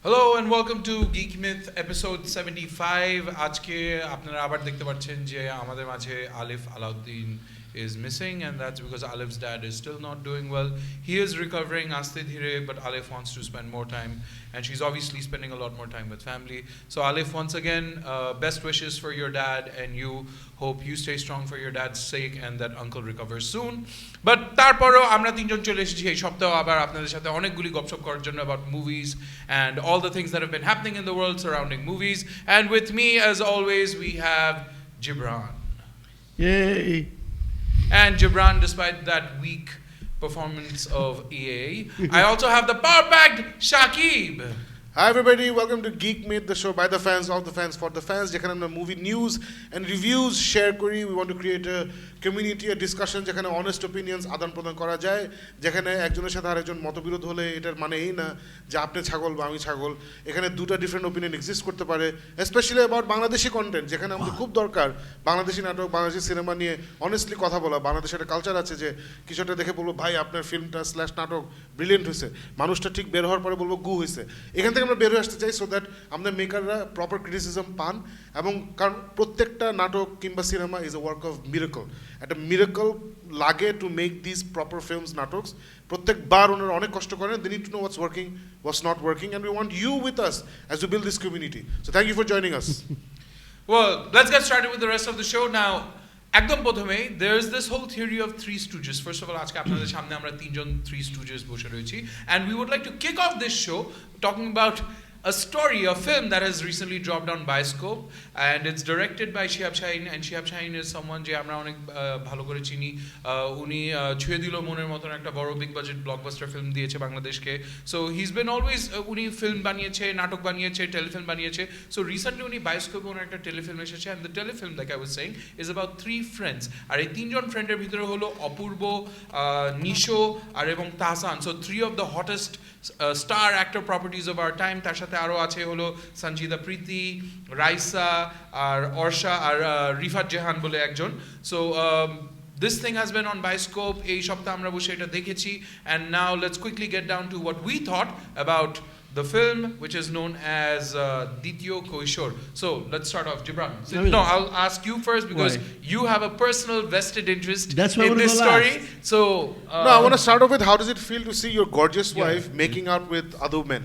Hello and welcome to Geek Myth episode 75. আজকে আপনারা আবার দেখতে পাচ্ছেন যে আমাদের মাঝে আলিফ Alauddin is missing, and that's because Alif's dad is still not doing well. He is recovering aste dhire, but Alif wants to spend more time, and she's obviously spending a lot more time with family. So Alif, once again, best wishes for your dad, and you hope you stay strong for your dad's sake and that uncle recovers soon. But তারপরও আমরা তিনজন চলে এসেছি এই সপ্তাহ আবার আপনাদের সাথে অনেকগুলি গপসপ করার জন্য about movies and all the things that have been happening in the world surrounding movies. And with me, as always, we have Gibran. Yay! And Gibran, despite that weak performance of EA, I also have the power-packed Shakib. Hi everybody, welcome to Geek Myth, the show by the fans, of the fans, for the fans. যেখানে আমরা movie news and reviews share করি. We want to create a community, a discussion যেখানে honest opinions আদান প্রদান করা যায়, যেখানে একজনের সাথে আরেকজন মতবিরোধ হলে এটার মানে এই না যে আপনি ছাগল বা আমি ছাগল। এখানে দুটো ডিফারেন্ট ওপিনিয়ন এক্সিস্ট করতে পারে, স্পেশালি অ্যাবাউট বাংলাদেশি কন্টেন্ট, যেখানে আমাদের খুব দরকার বাংলাদেশি নাটক, বাংলাদেশি সিনেমা নিয়ে অনেস্টলি কথা বলা। বাংলাদেশের একটা কালচার আছে যে কিছুটা দেখে বলবো ভাই আপনার ফিল্মটা স্ল্যাশ নাটক ব্রিলিয়েন্ট হয়েছে, মানুষটা ঠিক বের হওয়ার পরে বলবো গু হয়েছে। এখান থেকে আমরা বের হয়ে আসতে চাই সো দ্যাট আমাদের মেকাররা প্রপার ক্রিটিসিজম পান, এবং কারণ প্রত্যেকটা নাটক কিংবা cinema is a work of miracle. একটা মিরাকল লাগে to make this proper films নাটকস। প্রত্যেকবার ওনারা অনেক কষ্ট করেন, they need to know what's working, what's not working, and we want you with us as we build this community. So thank you for joining us. Well, let's get started with the rest of the show now. একদম প্রথমে there is this whole theory of three stooges. First of all, আজকে আপনাদের সামনে আমরা তিনজন three stooges বসে রয়েছি, and we would like to kick off this show talking about a story, a film that has recently dropped on Bioscope, and it's directed by Shihab Shaheen, and Shihab Shaheen is someone যে আমরা অনেক ভালো করে চিনি। উনি ছুঁয়ে দিল মনের মতন একটা বড় বিগ বাজেট ব্লকবাস্টার ফিল্ম দিয়েছে বাংলাদেশকে। সো হিজ বিন অলওয়েজ, উনি ফিল্ম বানিয়েছে, নাটক বানিয়েছে, টেলিফিল্ম বানিয়েছে। সো রিসেন্টলি উনি বায়োস্কোপে ওনার একটা টেলিফিল্ম এসেছে, and the telefilm like I was saying is about three friends. আর এই তিনজন ফ্রেন্ডের ভিতরে হলো অপূর্ব, নিশো আর এবং Tahsan. So three of the hottest star actor properties of our time. তার সাথে আরও আছে হলো সঞ্জিদা প্রীতি, রাইসা আর অর্ষা আর রিফাত জেহান বলে একজন। So this thing has been on Bioscope. এই সপ্তাহে আমরা বসে এটা দেখেছি, and now let's quickly get down to what we thought about the film, which is known as Ditiyo Koishor. So let's start off, Gibran. No, I'll ask you first because you have a personal vested interest in this story. So no, I want to start off with how does it feel to see your gorgeous wife making out with other men?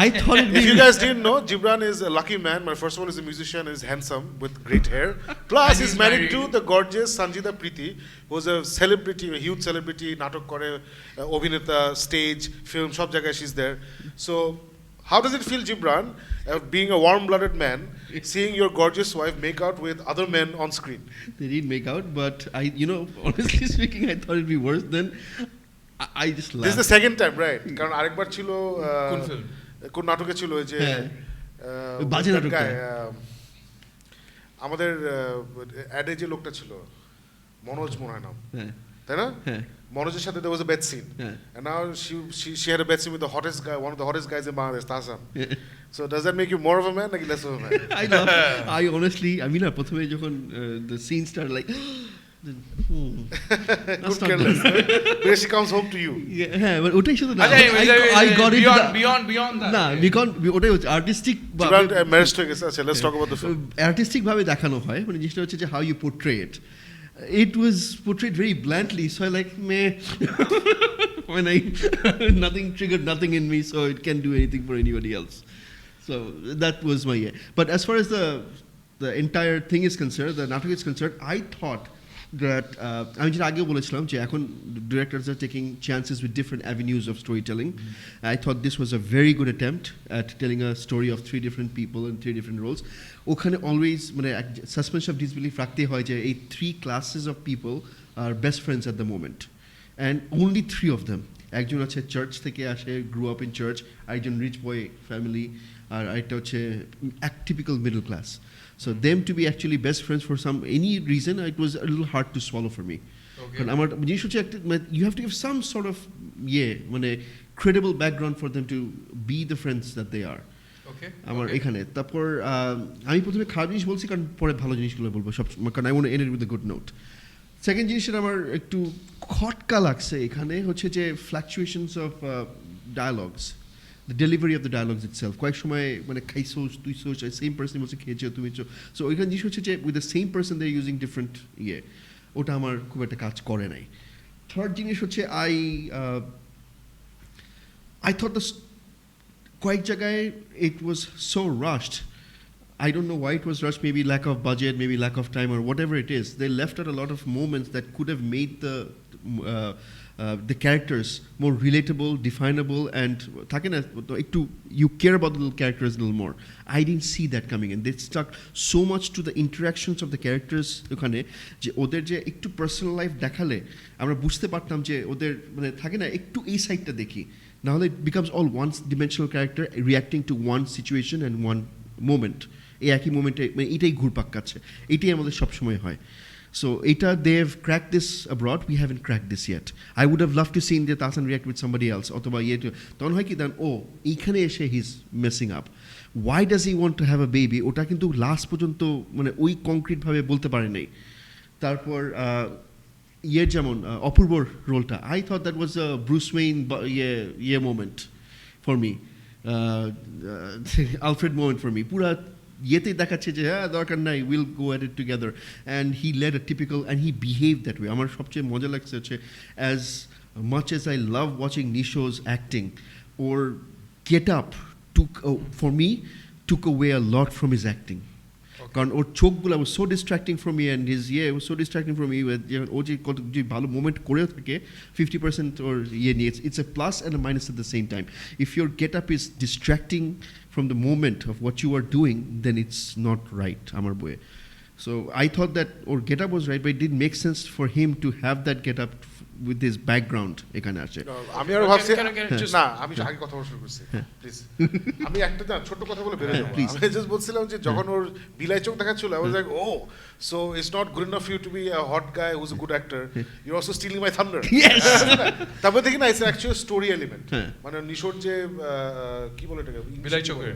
I thought if you guys didn't know, Gibran is a lucky man. My first one is a musician, is handsome with great hair. Plus, he's married to the gorgeous Sanjida Preeti, who's a celebrity, a huge celebrity. Natok kore, obhineta, stage, film, sab jagay she's there. So, how does it feel, Gibran, being a warm-blooded man, seeing your gorgeous wife make out with other men on screen? They did make out, but honestly speaking, I thought it'd be worse than. I just laughed. This is the second time, right? কারণ আরেকবার ছিল কোন film, কোন নাটকে ছিল ওই যে বাজে নাটকটা, আমাদের অ্যাডে যে লোকটা ছিল মনোজ মনে হয় নাম, তাই না? মনোজের সাথে there was a bed scene, and now she had a bed scene with the hottest guy, one of the hottest guys in Bangladesh, Tasam. So does that make you more of a man, like less of a man? I honestly, I mean, প্রথমে যখন the scene started, like could care less. Because she comes home to you. Yeah, but ওটাই শুধু না, I got it beyond that. না, ওটাই হচ্ছে artistic marriage to গেছে। আচ্ছা, let's talk about the film. Artistic ভাবে দেখানো হয়, মানে জিনিসটা হচ্ছে যে how you portray it. It was portrayed very bluntly, so I like meh. When nothing triggered nothing in me, so it can't do anything for anybody else. So that was my But as far as the entire thing is concerned, the natok is concerned, I thought that আমি যেটা আগেও বলেছিলাম যে এখন directors are taking chances with different avenues of storytelling. I thought this was a very good attempt at telling a story of three different people in three different roles. ওখানে always মানে suspension of disbelief রাখতে হয় যে এই three classes of people are best friends at the moment, and only three of them. একজন আছে church থেকে আসে, grew up in church, আরেকজন রিচ বয় ফ্যামিলি, আর আরেকটা হচ্ছে typical middle class. So them to be actually best friends for any reason, it was a little hard to swallow for me. Okay. You have to give some sort of credible background for them to be the friends that they are. Okay. আমার এখানে তারপর আমি প্রথমে খারাপ জিনিস বলছি কারণ পরে ভালো জিনিসগুলো বলবো সব, কারণ I want to end it with a good note. Second জিনিসটা আমার একটু খটকা লাগছে এখানে হচ্ছে যে fluctuations of dialogues. the delivery of the dialogues itself. কয়েক সময় মানে খাইছোস তুইছোস সেম পার্সন বলছে খেয়েছো তুমিছো সো ওইখানে জিনিস হচ্ছে যে with the same person they using different ইয়ে ওটা আমার খুব একটা কাজ করে নাই থার্ড জিনিস হচ্ছে I thought the কয়েক জায়গায় it was so rushed. I don't know why it was rushed, maybe lack of budget, maybe lack of time or whatever it is. They left out a lot of moments that could have made the characters more relatable, definable, and you care about the little characters a little more. I didn't see that coming in. They stuck so much to the interactions of the characters ওখানে যে ওদের যে একটু personal life দেখালে আমরা বুঝতে পারতাম যে ওদের মানে থাকে না একটু এই সাইডটা দেখি নাহলে it becomes all one dimensional character reacting to one situation and one moment এই একই মোমেন্টে মানে এটাই ঘুরপাক খাচ্ছে এটাই আমাদের সবসময় হয় so এটা they have cracked this abroad we haven't cracked this yet I would have loved to seen the Tasan react with somebody else অথবা তখন হয় কি দেন এইখানে এসে he's messing up why does he want to have a baby ওটা কিন্তু last পর্যন্ত মানে ওই কংক্রিট ভাবে বলতে পারে নাই তারপর যেমন অপূর্বর রোলটা I thought that was a Bruce Wayne moment for me Alfred moment for me পুরা ইয়েতে দেখাচ্ছে যে হ্যাঁ দরকার নাই will go at it together and he led a typical and he behave that way আমার সবচেয়ে মজা লাগছে হচ্ছে as much as I love watching Nisho's acting or get up for me took away a lot from his acting কারণ ওর চোখগুলো was so distracting for me and his was so distracting for me ও যে ভালো moment করেও থাকে 50% ওর নিয়ে it's a plus and a minus at the same time if your get up is distracting from the moment of what you are doing then it's not right আমার বইয়ে so I thought that or get up was right but it didn't make sense for him to have that get up with his background এখানে আসে আমি আর ভাবছি না আমি আগে কথা বলা শুরু করছি প্লিজ আমি একটা ছোট কথা বলে বের হয়ে যাব আমি জাস্ট বলছিলাম যে যখন ওর বিলাই চোখ দেখাচ্ছিল I was like oh so it's not good enough for you to be a hot guy who's a good actor you're also stealing my thunder yes তারপর দেখি না it's actually a story element মানে নিশোর যে কি বলে এটাকে বিলাই চোখে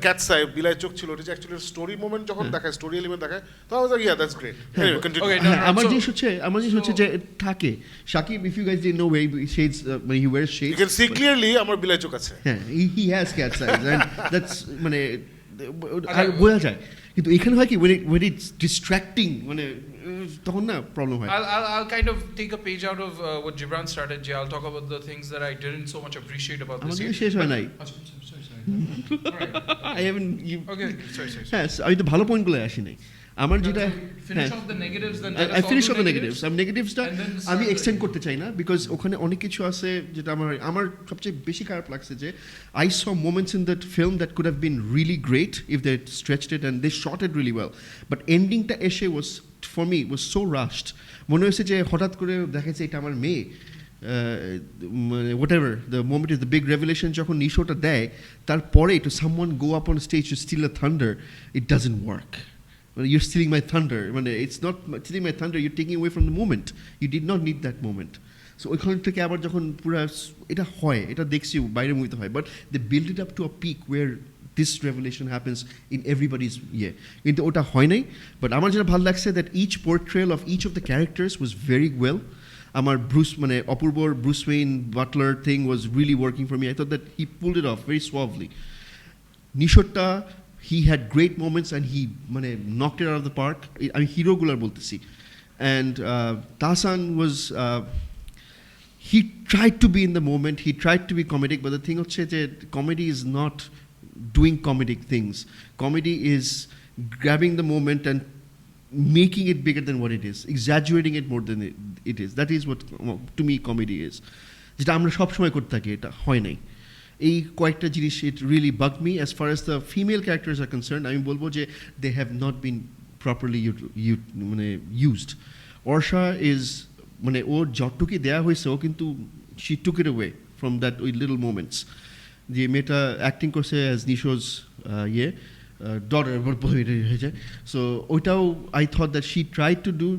ক্যাট সাই বিলাই চোখ ছিল এটা actually স্টোরি মোমেন্ট যখন দেখায় স্টোরি এলিমেন্ট দেখায় তো I was like yeah that's great anyway continue আমার জিনিস হচ্ছে যে থাকে Shakib, if you guys didn't know where he shades, when he wears shades, you can see clearly আমার বিলাই চোখ আছে he has cat's eyes and that's মানে বোঝা যায় কিন্তু এখানে হয় কি when it's distracting মানে তখন না প্রবলেম হয় I'll kind of take a page out of what Gibran started I'll talk about the things that I didn't so much appreciate about this year শেষ হয় নাই I haven't okay sorry yes আমি তো ভালো পয়েন্টগুলো আসি নাই আমার যেটা finish off the negatives then I finish off the negatives আমি নেগেটিভসটা আমি এক্সটেন্ড করতে চাই না বিকজ ওখানে অনেক কিছু আছে যেটা আমার সবচেয়ে বেশি খারাপ লাগছে যে I saw moments in that film that could have been really great if they had stretched it and they shot it really well but endingটা এসে was for me was so rushed মনে হয়েছে যে হঠাৎ করে দেখাচ্ছে এটা আমার মেয়ে whatever the moment is the big revelation যখন নিশোটা দেয় তারপরে to someone go up on stage to steal a thunder it doesn't work you're stealing my thunder it's not stealing my thunder you're taking away from the moment you did not need that moment so ওইখান থেকে আবার যখন পুরো এটা হয় এটা দেখছি বাইরে মুভিতে হয় but they build it up to a peak where this revelation happens in everybody's কিন্তু ওটা হয় নাই but আমার যেটা ভালো লাগছে that each portrayal of each of the characters was very well আমার ব্রুস অপূর্বর Bruce Wayne butler thing was really working for me I thought that he pulled it off very suavely নিশোটা he had great moments and he knocked it out of the park I mean hero gular boltesi and Tasan was he tried to be in the moment he tried to be comedic but the thing hocche je comedy is not doing comedic things comedy is grabbing the moment and making it bigger than what it is exaggerating it more than it is that is what to me comedy is jeta amra sob shomoy korte thaki eta hoy nai এই কয়েকটা জিনিস it really bugged me as far as the female characters are concerned আমি বলবো যে they have not been properly used Orsha is ওর যতটুকু দেয়া হয়েছে ও কিন্তু she took it away from that little moments যে মেয়েটা অ্যাক্টিং করছে as Nisho's daughter হয়েছে so ওইটাও I thought that she tried to do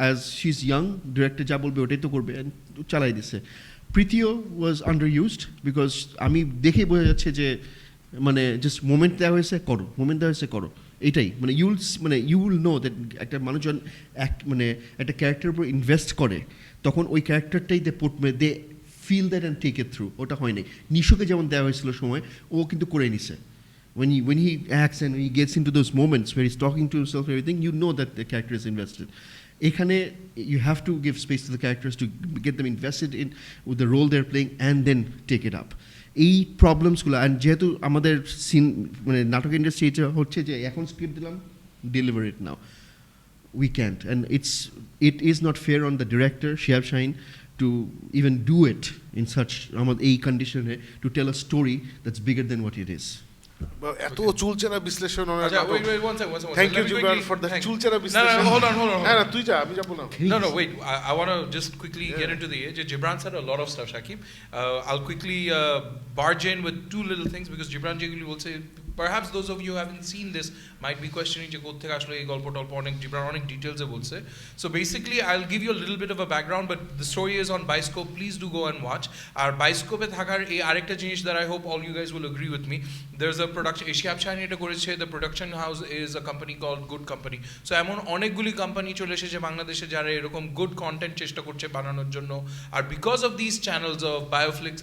as she's young director যা বলবে ওটাই তো করবে and চালাই দিছে Ditiyo was underused because আমি দেখে বোঝা যাচ্ছে যে just moment দেওয়া হয়েছে করো এটাই you will know that একটা মানুষজন একটা ক্যারেক্টারের উপর ইনভেস্ট করে তখন ওই ক্যারেক্টারটাই they feel that and take it through. ওটা হয় নাই নিশোকে যেমন দেওয়া হয়েছিল সময় ও কিন্তু করে নিছে when he acts and he gets into those moments where he's talking to himself and everything, you know that the character is invested. এখানে you have to give space to the characters to get them invested in with the role they're playing and then take it up. এই প্রবলেমসগুলো and যেহেতু আমাদের scene মানে নাটক industry এটা হচ্ছে যে এখন স্ক্রিপ্ট দিলাম deliver it now we can't, and it is not fair on the director Shihab Shaheen to even do it in such a condition to tell a story that's bigger than what it is. এত চুলচেরা বিশ্লেষণ আচ্ছা wait one second thank you Jibran for the চুলচেরা বিশ্লেষণ hold on হ্যাঁ না তুই যা আমি যাবো না No, wait. I want to just quickly get into the age. Gibran said a lot of stuff, Shakib. I'll quickly barge in with two little things because Gibran Jeguli will say, perhaps those of you who haven't seen this might be questioning যে কোথা থেকে আসলে এই গল্প টল্প অনেক Gibran অনেক ডিটেইলসে বলছে. So basically, I'll give you a little bit of a background, but the story is on Bioscope. Please do go and watch. R Bioscope এ থাকার এই আরেকটা জিনিস that I hope all you guys will agree with me. There's a production, Shihab Shaheen এটা করেছে, the production house is a company called Good Company. So এমন অনেকগুলি company চলে এসেছে বাংলাদেশে যারা এরকম গুড কন্টেন্ট চেষ্টা করছে বানানোর জন্য. আর because of this channels of Bioflix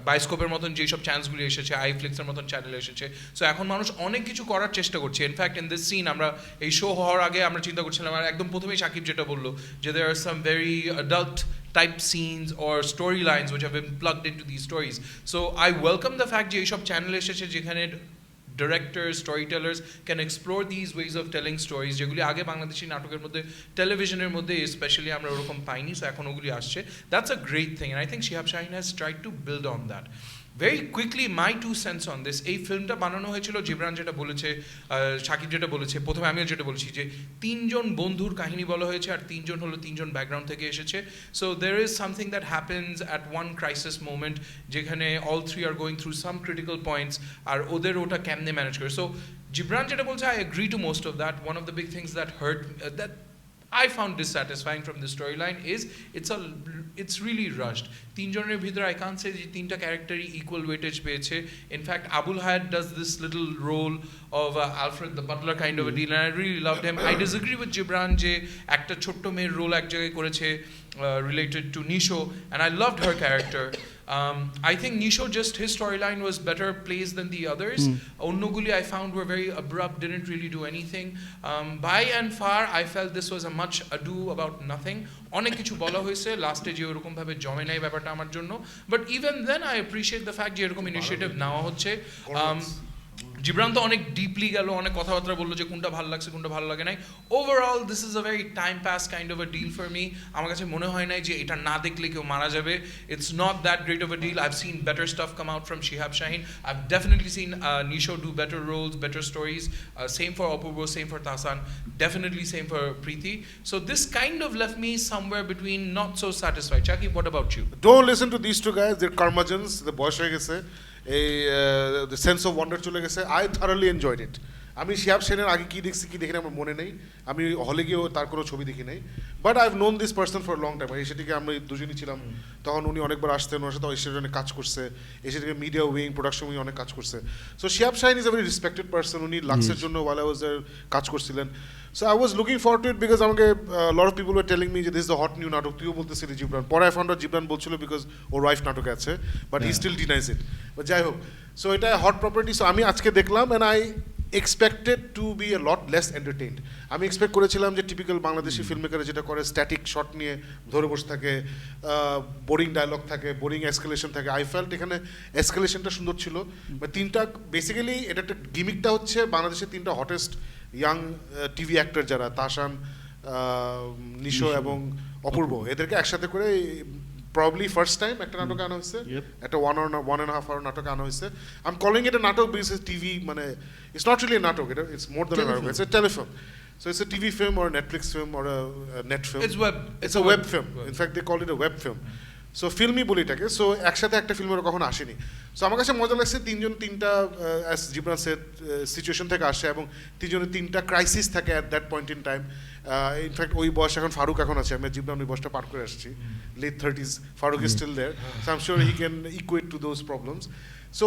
বায়োস্কোপের মতন যেসব চ্যানেলসগুলি এসেছে, আইফ্লিক্সের মতন চ্যানেল এসেছে, সো এখন মানুষ অনেক কিছু করার চেষ্টা করছে. ইনফ্যাক্ট ইন দিস সিন আমরা এই শো হওয়ার আগে আমরা চিন্তা করছিলাম, আর একদম প্রথমেই সাকিব যেটা বললো যে there are some very adult type scenes or storylines which have been plugged into these stories. So I welcome the fact যে এইসব চ্যানেল এসেছে যেখানে directors, storytellers can explore these ways of telling stories যেগুলি আগে বাংলাদেশি নাটকের মধ্যে টেলিভিশনের মধ্যে স্পেশালি আমরা ওরকম পাইনি, সো এখন ওগুলি আসছে. That's a great thing and I think Shihab Shaheen has tried to build on that. Very quickly my 2 cents on this. এই ফিল্মটা বানানো হয়েছিল জিবরান যেটা বলেছে, সাকিব যেটা বলেছে, প্রথমে আমিও যেটা বলেছি যে 3 জন বন্ধুর কাহিনী বলা হয়েছে আর 3 জন হলো 3 জন ব্যাকগ্রাউন্ড থেকে এসেছে. So there is something that happens at one crisis moment যেখানে all 3 are going through some critical points আর ওদের ওটা কেমনে ম্যানেজ করে. So জিবরান যেটা বলছে I agree to most of that. One of the big things that hurt that I found dissatisfying from the storyline is it's really rushed. 3 জনের ভিতরে I can't say যে 3টা ক্যারেক্টারই equal weightage পেয়েছে. In fact, Abul Hayat does this little role of Alfred the butler kind of a deal and I really loved him. I disagree with Gibran যে একটা ছোট্ট মেয়ের role এক জায়গায় করেছে related to Nisho and I loved her character. I think Nisho just his storyline was better placed than the others. Onnoguli I found were very abrupt, didn't really do anything. By and far I felt this was a much ado about nothing. অনেক কিছু বলা হয়েছে লাস্টে যে ওরকম ভাবে জমে নাই ব্যাপারটা আমার জন্য, but even then I appreciate the fact যে এরকম ইনিশিয়েটিভ নেওয়া হচ্ছে. জিবরান তো অনেক ডিপলি গেল, অনেক কথাবার্তা বললো যে কোনটা ভালো লাগছে কোনটা ভালো লাগে নাই. Overall this is a very time pass kind of a deal for me. আমার কাছে মনে হয় নাই যে এটা না দেখলে কেউ মারা যাবে. It's not that great of a deal. I've seen better stuff come out from Shihab Shaheen. I've definitely seen Nisho do better roles, better stories. Same for Apurvo, same for Tasan, definitely same for Preeti. So this kind of left me somewhere between not so satisfied. Chaki, what about you? Don't listen to these 2 guys, they're curmudgeons, the বয়স হয়ে গেছে, এই the sense of wonder চলে গেছে. I thoroughly enjoyed it. আমি শিহাব সেনের আগে কি দেখছি কি দেখি না আমার মনে নেই, আমি হলে গিয়েও তার কোনো ছবি দেখি নাই, but I have known this person for long time. এসেটিকে আমরা দুজনই ছিলাম তখন, উনি অনেকবার আসতেন, ওনার সাথে এসে অনেক কাজ করছে, এসেটিকে মিডিয়া উইং প্রোডাকশন উইং অনেক কাজ করছে. So Shihab Shaheen is a very respected person. উনি লাক্সের জন্য ওয়াইল আই ওয়াজ দেয়ার কাজ করছিলেন. So I was looking forward to it because আমাকে a lot of people were telling me that this is the hot new নাটক, তুইও বলতেছিলি জিবরান. পরে I found out জিবরান বলছিল because ওর ওয়াইফ নাটকে আছে, but he still denies it. But যাই হোক, so এটা হট প্রপার্টি. সো আমি আজকে দেখলাম and I expected to be a lot less entertained. আমি এক্সপেক্ট করেছিলাম যে টিপিক্যাল বাংলাদেশি ফিল্ম মেকারে যেটা করে, স্ট্যাটিক শট নিয়ে ধরে বসে থাকে, বোরিং ডায়লগ থাকে, বোরিং এসকেলেশন থাকে. আই ফেল্ট এখানে এসকেলেশনটা সুন্দর ছিল. তিনটা বেসিক্যালি এটা একটা গিমিকটা হচ্ছে বাংলাদেশের 3টা হটেস্ট ইয়াং টিভি অ্যাক্টর যারা তাসান, নিশো এবং অপূর্ব, এদেরকে একসাথে করে probably first time একটা নাটক আনা হয়েছে, একটা 1.5 hour নাটক আনা হয়েছে. I'm calling it a নাটক because it's TV, মানে it's not really a নাটক, it's more than a নাটক, it's a telefilm. So it's a TV film or a Netflix film or a net film. It's a web film. In fact they call it a web film. So ফিল্মই বলি এটাকে. So একসাথে একটা ফিল্মের কখনো আসেনি. So আমার কাছে মজা লাগছে, 3 জন 3টা অ্যাজ জিবরান সেড সিচুয়েশন থেকে আসে এবং 3 জনের 3টা ক্রাইসিস থাকে at that point in time. In fact ওই বয়স এখন ফারুক এখন আছে, আমি জিবরান ওই বয়সটা পার করে আসছি, late 30s. Farooq is still there, so I am sure he can equate to those problems. So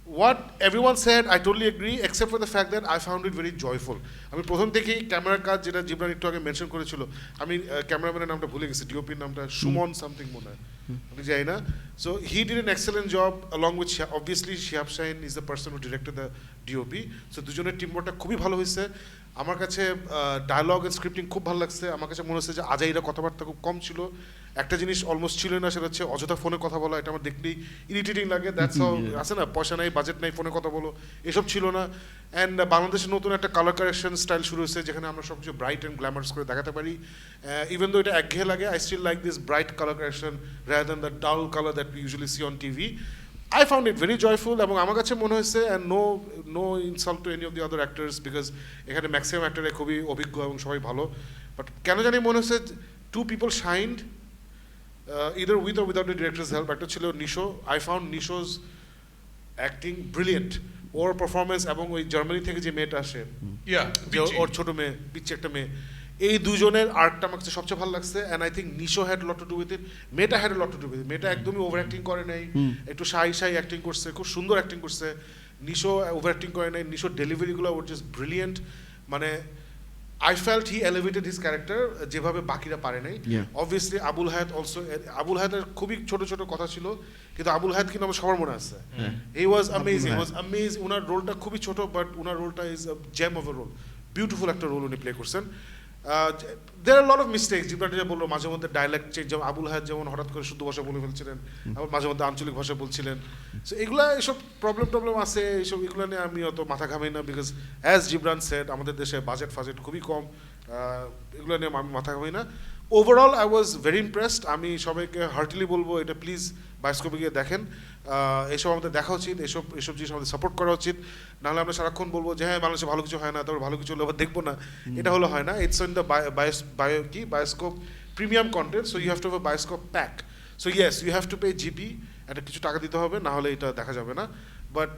what everyone said, I totally agree, except for the fact that I found it very joyful. আমি প্রথম থেকেই ক্যামেরার কাজ যেটা জিবরান একটু আগে mention করেছিল, আমি ক্যামেরাম্যানের নামটা ভুলে গেছি, ডিওপির নামটা সুমন সামথিং মনে হয়, আমি জানি না. So he did an excellent job along with obviously Shihab Shaheen is the person who directed the DOP. সো দুজনের টিমওয়ার্কটা খুবই ভালো হয়েছে. আমার কাছে ডায়লগ এন্ড স্ক্রিপ্টিং খুব ভালো লাগছে. আমার কাছে মনে হচ্ছে যে আজাইরা কথাবার্তা খুব কম ছিল. একটা জিনিস অলমোস্ট ছিল না, সেটা হচ্ছে অযথা ফোনে কথা বলা. এটা আমার দেখলেই ইরিটেটিং লাগে. দ্যাটস হাউ আছে না, পয়সা নাই, বাজেট নাই, ফোনে কথা বলো, এসব ছিল না. অ্যান্ড বাংলাদেশে নতুন একটা কালার কারেকশন স্টাইল শুরু হয়েছে, যেখানে আমরা সব কিছু ব্রাইট অ্যান্ড গ্ল্যামারাস করে দেখাতে পারি. ইভেন দো এটা একঘেয়ে লাগে, I still like this bright colour correction rather than the dull colour that we usually see on TV. I found it very joyful, এবং আমার কাছে মনে হয়েছে, and no insult to any of the other actors, because এখানে maximum অ্যাক্টরে খুবই অভিজ্ঞ এবং সবাই ভালো, বাট কেন জানি মনে হচ্ছে two people shined either with or without the director's help. একটা ছিল Nisho. I found নিশো's acting brilliant. Or performance এবং ওই জার্মানি থেকে যে মেয়েটা আসে, ওর ছোট মেয়ে, পিচ্ছি একটা মেয়ে, এই দুজনের আর্টটা আমার কাছে সবচেয়ে ভালো লাগছে. And I think Nisho had lot to do with it, মেয়েটা had lot to do with it. মেয়েটা একদমই ওভার অ্যাক্টিং করে নাই, একটু শাই অ্যাক্টিং করছে, খুব সুন্দর অ্যাক্টিং করছে. নিশো ওভার অ্যাক্টিং করে নাই. নিশোর ডেলিভারিগুলো ওর জাস্ট ব্রিলিয়েন্ট. মানে I felt he elevated his character যেভাবে বাকিরা পারে নাই. Obviously আবুল হায়াত অলসো, আবুল হায়াতের খুবই ছোট ছোট কথা ছিল, কিন্তু আবুল হায়াত কিন্তু আমার সবার মনে আছে. He was amazing. ওনার রোলটা খুবই ছোট, বাট ওনার রোলটা is a gem of a role. Beautiful একটা রোল উনি প্লে করছেন. there are a lot of mistakes. Jibran যে বললো মাঝে মধ্যে ডায়ালেক্ট চেঞ্জ, যেমন আবুল হায়াত যেমন হঠাৎ করে শুদ্ধ ভাষা বলে ফেলছিলেন, আবার মাঝে মধ্যে আঞ্চলিক ভাষা বলছিলেন. সো এগুলা এসব প্রবলেম আছে, এইসব এগুলো নিয়ে আমি অত মাথা ঘামাই না, বিকজ অ্যাজ জিব্রান সেড আমাদের দেশে বাজেট খুবই কম, এগুলো নিয়ে আমি মাথা ঘামাই না. Overall I was very impressed. আমি সবাইকে হার্টলি বলবো এটা প্লিজ বায়োস্কোপে গিয়ে দেখেন. এসব আমাদের দেখা উচিত, এসব জিনিস আমাদের সাপোর্ট করা উচিত. নাহলে আমরা সারাক্ষণ বলবো যে হ্যাঁ বাংলাদেশে ভালো কিছু হয় না, তারপর ভালো কিছু হলে আবার দেখবো না, এটা হলো হয় না. It's in the Bioscope premium content, so you have to have a Bioscope pack. So yes, you have to pay GP, একটা কিছু টাকা দিতে হবে, না হলে এটা দেখা যাবে না. But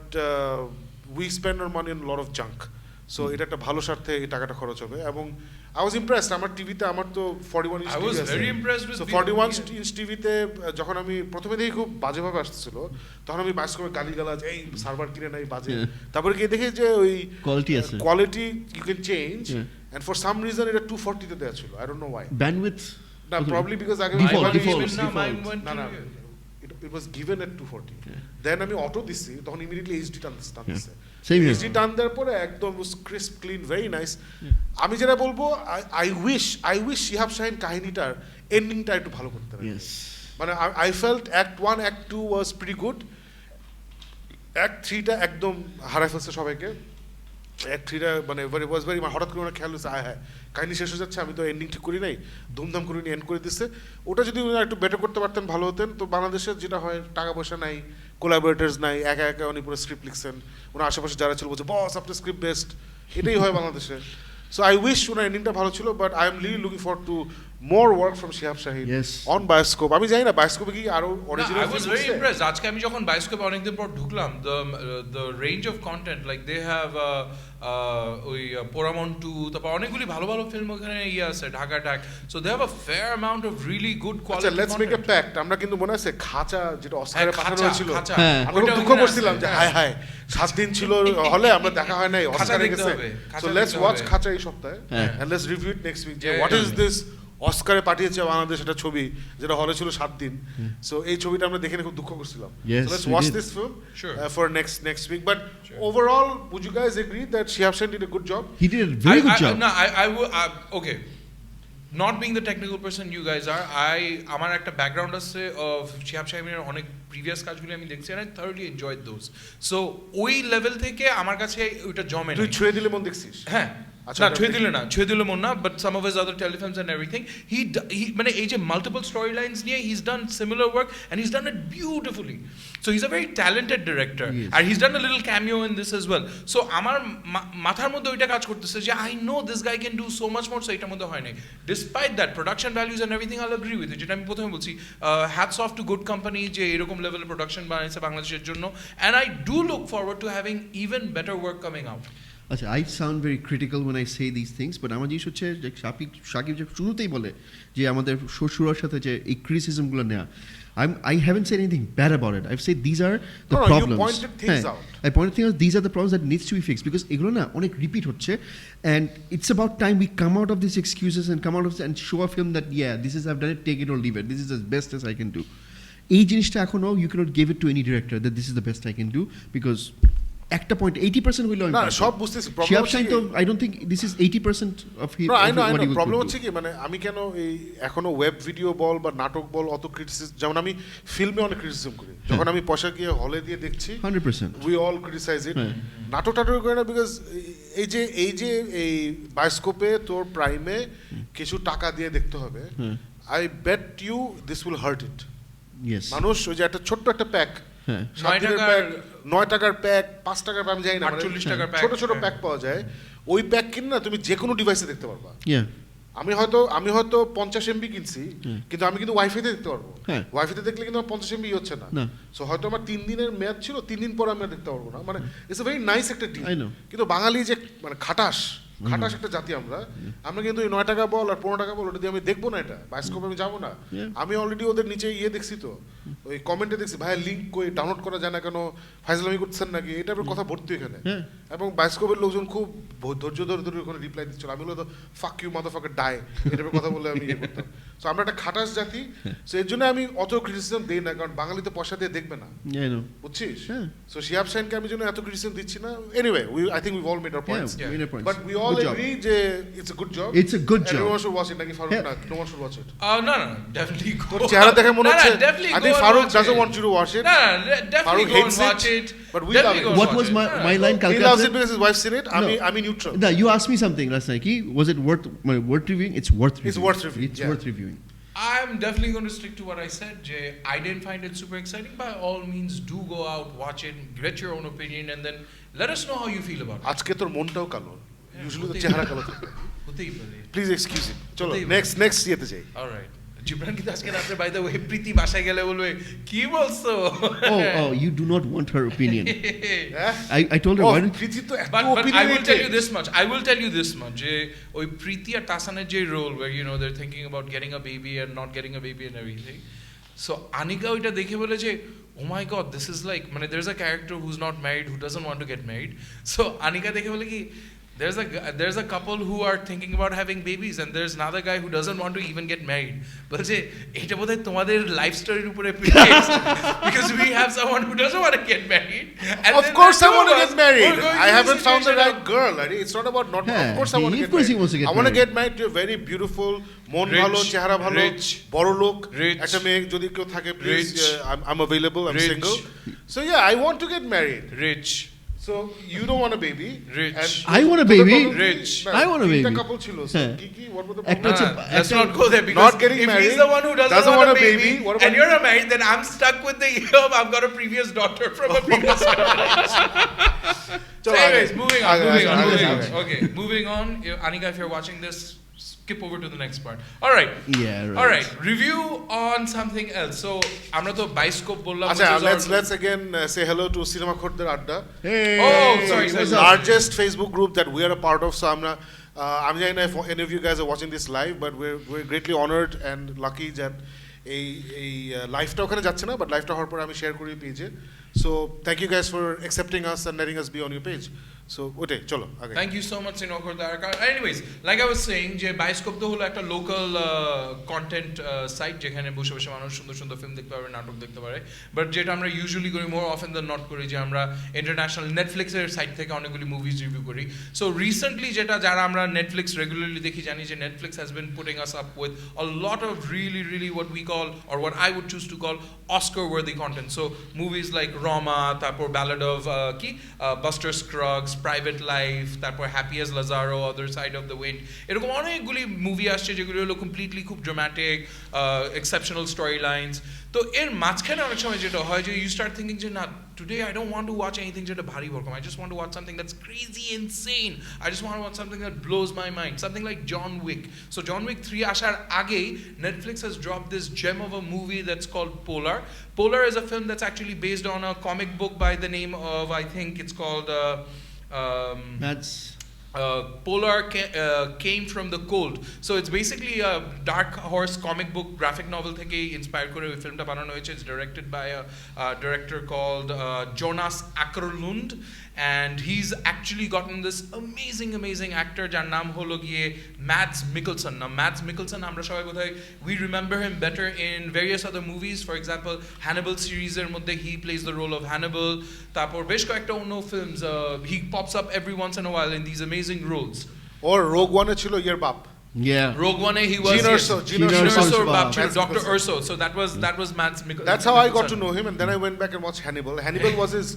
we spend hour money on lot of junk. So এটা একটা ভালো স্বার্থে এই টাকাটা খরচ হবে. এবং আই ওয়াজ ইমপ্রেসড. আমার টিভিতে, আমার তো 41 ইঞ্চ টিভি আছে. সো 41 ইঞ্চ টিভিতে যখন আমি প্রথমে দেখি খুব বাজেভাবে আসছিল, তখন আমি বায়োস্কোপে গালিগালাজ, এই সার্ভার কিনে নাই বাজে, তারপরে গিয়ে দেখি যে ওই quality you can change, and for some reason এটা 240 তে দেয়া ছিল. I don't know why. Bandwidth না, প্রবাবলি বিকজ আগে না it was given at 240. Then আমি অটো দিছি, তখন ইমিডিয়েটলি এইচডি টানতেছে. এইচডি টান দেওয়ার পরে একদম ক্রিস্প ক্লিন, ভেরি নাইস. আমি যেটা বলবো, আই উইশ শিহাব শাহিন কাহিনীটার এন্ডিংটা একটু ভালো করতে পারে. মানে I felt act 1 act 2 was pretty good. Act 3টা একদম হারাই ফেলছে সবাইকে. অ্যাক্ট 3টা মানে ওয়াজ ভেরি, হঠাৎ করে খেয়াল হয়েছে হ্যাঁ কাহিনী শেষ হয়ে যাচ্ছে, আমি তো এন্ডিং ঠিক করি নাই, ধুমধাম করে নিয়ে এন্ড করে দিচ্ছে. ওটা যদি উনি একটু বেটার করতে পারতেন ভালো হতেন. তো বাংলাদেশের যেটা হয়, টাকা পয়সা নাই, কোলাবোরেটার্স নাই, একা উনি পুরো স্ক্রিপ্ট লিখছেন, ওনার আশেপাশে যারা ছিল বলছে বস আপনার স্ক্রিপ্ট বেস্ট, এটাই হয় বাংলাদেশে. So I wish ওনার এন্ডিংটা ভালো ছিল, but I am really looking forward to more work from Shihab Shaheen on Bioscope. আমি জানি না বায়োস্কোপে কি আরো original. I was very impressed. আজকে আমি যখন বায়োস্কোপে অনেকদিন পর ঢুকলাম, the range of content, like they have ওই পোরামন 2, তারপর অনেকগুলি ভালো ভালো ফিল্ম ওখানে আছে, Dhaka tag. So they have a fair amount of really good quality. আচ্ছা, let's make a pact. আমরা কিন্তু মনে আছে খাঁচা যেটা অস্কারে পাঠানো হয়েছিল, আমরা দুঃখ করছিলাম যে হায় 7 দিন ছিল হলে আমরা দেখা হয় নাই, অস্কারে গেছে. So let's watch খাঁচা এই সপ্তাহে, and let's review it next week. What is this অস্কারে পাঠিয়েছে বাংলাদেশ একটা ছবি যেটা হলে ছিল 7 দিন. সো এই ছবিটা আমরা দেখে খুব দুঃখ করছিলাম. So let's watch this film for next week. But overall, would you guys agree that Shihab Shahin did a good job? He did a very good job. I would okay. Not being the technical person you guys are, আমার একটা background আছে of Shihab শাহিনের অনেক previous কাজগুলো আমি দেখছি, and I thoroughly enjoyed those. So ওই level থেকে আমার কাছে ওইটা জমে না. তুই ছুঁয়ে দিলে মন দেখছিস? হ্যাঁ, না ছুঁয়ে দিলে মন না, but some of his other telefilms and everything, he মানে এই যে multiple storylines নিয়ে he's done similar work and he's done it beautifully. So he's a very talented director, and he's done a little cameo in this as well. So আমার মাথার মধ্যে ওইটা কাজ করতেছে যে I know this guy can do so much more. So এটার মধ্যে হয় নাই. Despite that, production values and everything, I'll agree with it. যেটা আমি প্রথমে বলছি, hats off to good company যে এরকম লেভেলের প্রোডাকশন বানাইছে বাংলাদেশের জন্য, and I do look forward to having even better work coming out. আচ্ছা, I sound very critical when I say these things, but আমার জিনিস হচ্ছে যে সাকিব যে শুরুতেই বলে যে আমাদের শ্বশুরের সাথে যে এই ক্রিটিসিজমগুলো নেওয়া, I haven't said anything bad about it. I've said these are the No, you problems. pointed things out. I pointed things out. These are the problems that needs to be fixed because এগুলো না অনেক repeat হচ্ছে, and it's about time we come out of these excuses and come out of and show a film that this is I've done it, take it or leave it. This is as best as I can do. এই জিনিসটা এখনো you cannot give it to any director that this is the best I can do because একটা point 80% হইলো না সব বুঝতেছি Shiyab shine তো I don't think this is 80% of his I know problem হচ্ছে কি মানে আমি কেন এই এখনো ওয়েব ভিডিও বল বা নাটক বল অত ক্রিটিসিজম যেমন আমি ফিল্মে অনেক ক্রিটিসিজম করি যখন আমি পয়সা গিয়ে হলে দিয়ে দেখছি 100% উই অল ক্রিটিসাইজ ইট নাটক টাটক করে না বিকজ এই যে এই বায়োস্কোপে তোর প্রাইমে কিছু টাকা দিয়ে দেখতে হবে I bet you this will hurt it মানুষ ওই যে একটা ছোট্ট একটা প্যাক 9 টাকার প্যাক 5 টাকার প্যাক যাই না 48 টাকার প্যাক ছোট ছোট প্যাক পাওয়া যায় ওই প্যাক কিনে না তুমি যে কোনো ডিভাইসে দেখতে পারবা আমি হয়তো 50 এমবি কিনছি কিন্তু আমি কিন্তু ওয়াইফাইতে দেখতে পারবো ওয়াইফাইতে দেখলে কিন্তু আমার 50 এমবি হচ্ছে না সো হয়তো আমার 3 দিনের মেয়াদ ছিল 3 দিন পর আমি দেখতে পারবো না মানে ইটস আ ভেরি নাইস একটা ডিল কিন্তু বাঙালি যে মানে খাটাস একটা জাতি আমরা কিন্তু 9 টাকা বল আর 15 টাকা বল ওটা দিয়ে আমি দেখবো না এটা বায়োস্কোপে আমি যাবো না আমি অলরেডি ওদের নিচে দেখছি তো ওই কমেন্টে দেখছি ভাই লিংক কই ডাউনলোড করা যায় না কেন ফাইজলামি করতেছেন নাকি এটা কথা ভর্তি এখানে এবং বায়োস্কোপের লোকজন খুব ধৈর্য ধরে ওখানে রিপ্লাই দিচ্ছিল আমি বলতো ফাক ইউ মাদারফাকার ডাই এটার কথা বলে আমি করতাম সো আমরা একটা খাটাস জাতি সো এর জন্য আমি অত ক্রিটিসিজম দেই না কারণ বাঙালি তো পয়সা দিয়ে দেখবে না বুঝছিস সো শিয়াব শাইনকে আমি জন্য এত ক্রিটিসিজম দিচ্ছি না anyway I think we all made our points but we all agree যে it's a good job. It's a good job. Everyone should watch it. Like Farooq, no one should watch it. No, definitely go. চেহারা দেখে মনে হচ্ছে definitely I think Farooq doesn't want you to watch it. No, definitely go and watch it. But we love it. What was my line? He loves it because his wife's seen it. I'm neutral. No, you asked me something last night. Was it worth reviewing? It's worth reviewing. It's worth reviewing. It's worth reviewing. I'm definitely going to stick to what I said, Jay. I didn't find it super exciting. By all means, do go out, watch it, get your own opinion, and then let us know how you feel about it. আজকে তোর মনটাও কালো usually তো চেহারা কালো থাকে হতেই পারে প্লিজ এক্সকিউজ ইট চলো নেক্সট ইয়েতে যাই অলরাইট জিবরান কি আজকে রাতে বাই দ্য ওয়ে প্রীতি বাসায় গেলে বলবে কি বলছো oh you do not want her opinion I told her why don't প্রীতি তো এত but opinion I will tell you this much যে ওই প্রীতি আর তাসানের যে role where you know they're thinking about getting a baby and not getting a baby and everything so Anika ওইটা দেখে বলে যে oh my god this is like মানে there's a character who's not married who doesn't want to get married so Anika দেখে বলে কি there's a couple who are thinking about having babies and there's another guy who doesn't want to even get married বলছে এটা বোধহয় তোমাদের life স্টোরির উপরে because we have someone who doesn't want to get married and of course I want to get married I haven't found the right girl it's not about not of course I want to get married I want to get married to a very beautiful মন ভালো চেহারা ভালো বড় লোক একটা মেয়ে যদি কেউ থাকে please I'm available I'm single so yeah I want to get married rich so you don't want a baby rich I want a baby rich I want a baby একটা couple ছিল Kiki what were the let's not go there because not getting if married he's the one who doesn't want a baby and you're a married then I'm stuck with the I've got a previous daughter from a previous marriage so anyways moving on okay moving on Anika if you're watching this skip over to the next part all right all right review on something else so amra to bioscope bollam let's again say hello to cinema khordder adda sorry largest Facebook group that we are a part of so I'm জানি না if any of you guys are watching this live but we're greatly honored and lucky that এই লাইভটা ওখানে যাচ্ছে না but লাইভটা হওয়ার পর আমি শেয়ার করি পেজে so thank you guys for accepting us and letting us be on your page so ওটাই চলো আগে thank you so much Cinema Khordar anyways like I was saying যে বায়োস্কোপ তো হলো একটা লোকাল কন্টেন্ট সাইট যেখানে বসে বসে মানুষ সুন্দর সুন্দর ফিল্ম দেখতে পারে নাটক দেখতে পারে বাট যেটা আমরা ইউজুয়ালি করি মোর অফেন দ্যান নট করি যে আমরা ইন্টারন্যাশনাল নেটফ্লিক্সের সাইট থেকে অনেকগুলি মুভিজ রিভিউ করি সো রিসেন্টলি যেটা যারা আমরা নেটফ্লিক্স রেগুলারলি দেখি জানি যে Netflix has been putting us up with a lot of really what we call or what I would choose to call Oscar worthy content so movies like Roma তারপর Ballad of Buster Scruggs Private Life তারপর Happy as Lazaro Other Side of the Wind এরকম অনেকগুলি movie আসছে যেগুলো হলো completely খুব dramatic exceptional story lines তো এর মাঝখানে অনেক সময় যেটা হয় যে you start thinking যে না today I don't want to watch anything যেটা ভারী ভরকম I just want to watch something that's crazy insane I just want to watch something that blows my mind something like John Wick so John Wick 3 আসার আগেই Netflix has dropped this gem of a movie that's called Polar is a film that's actually based on a comic book by the name of I think it's called that's Polar came from the cold. So it's basically a Dark Horse comic book graphic novel থেকে inspired করে ওই ফিল্মটা বানানো হয়েছে. It's directed by a director called Jonas Åkerlund, and he's actually gotten this amazing actor যার নাম হলো গিয়ে Mads Mikkelsen. Now Mads Mikkelsen আমরা সবাই বোধহয় we remember him better in various other movies. For example, Hannibal series এর মধ্যে he plays the role of Hannibal. তারপর বেশ কয়েকটা অন্য films he pops up every once in a while in these amazing roles. Or Rogue One ছিল ইয়ার বাপ. Yeah. Rogue One he was Gene Erso, Gene Erso's Bab, Bab. Dr. Urso. So that was Mads Mikkelsen. That's how I got to know him, and then I went back and watched Hannibal. Hannibal was his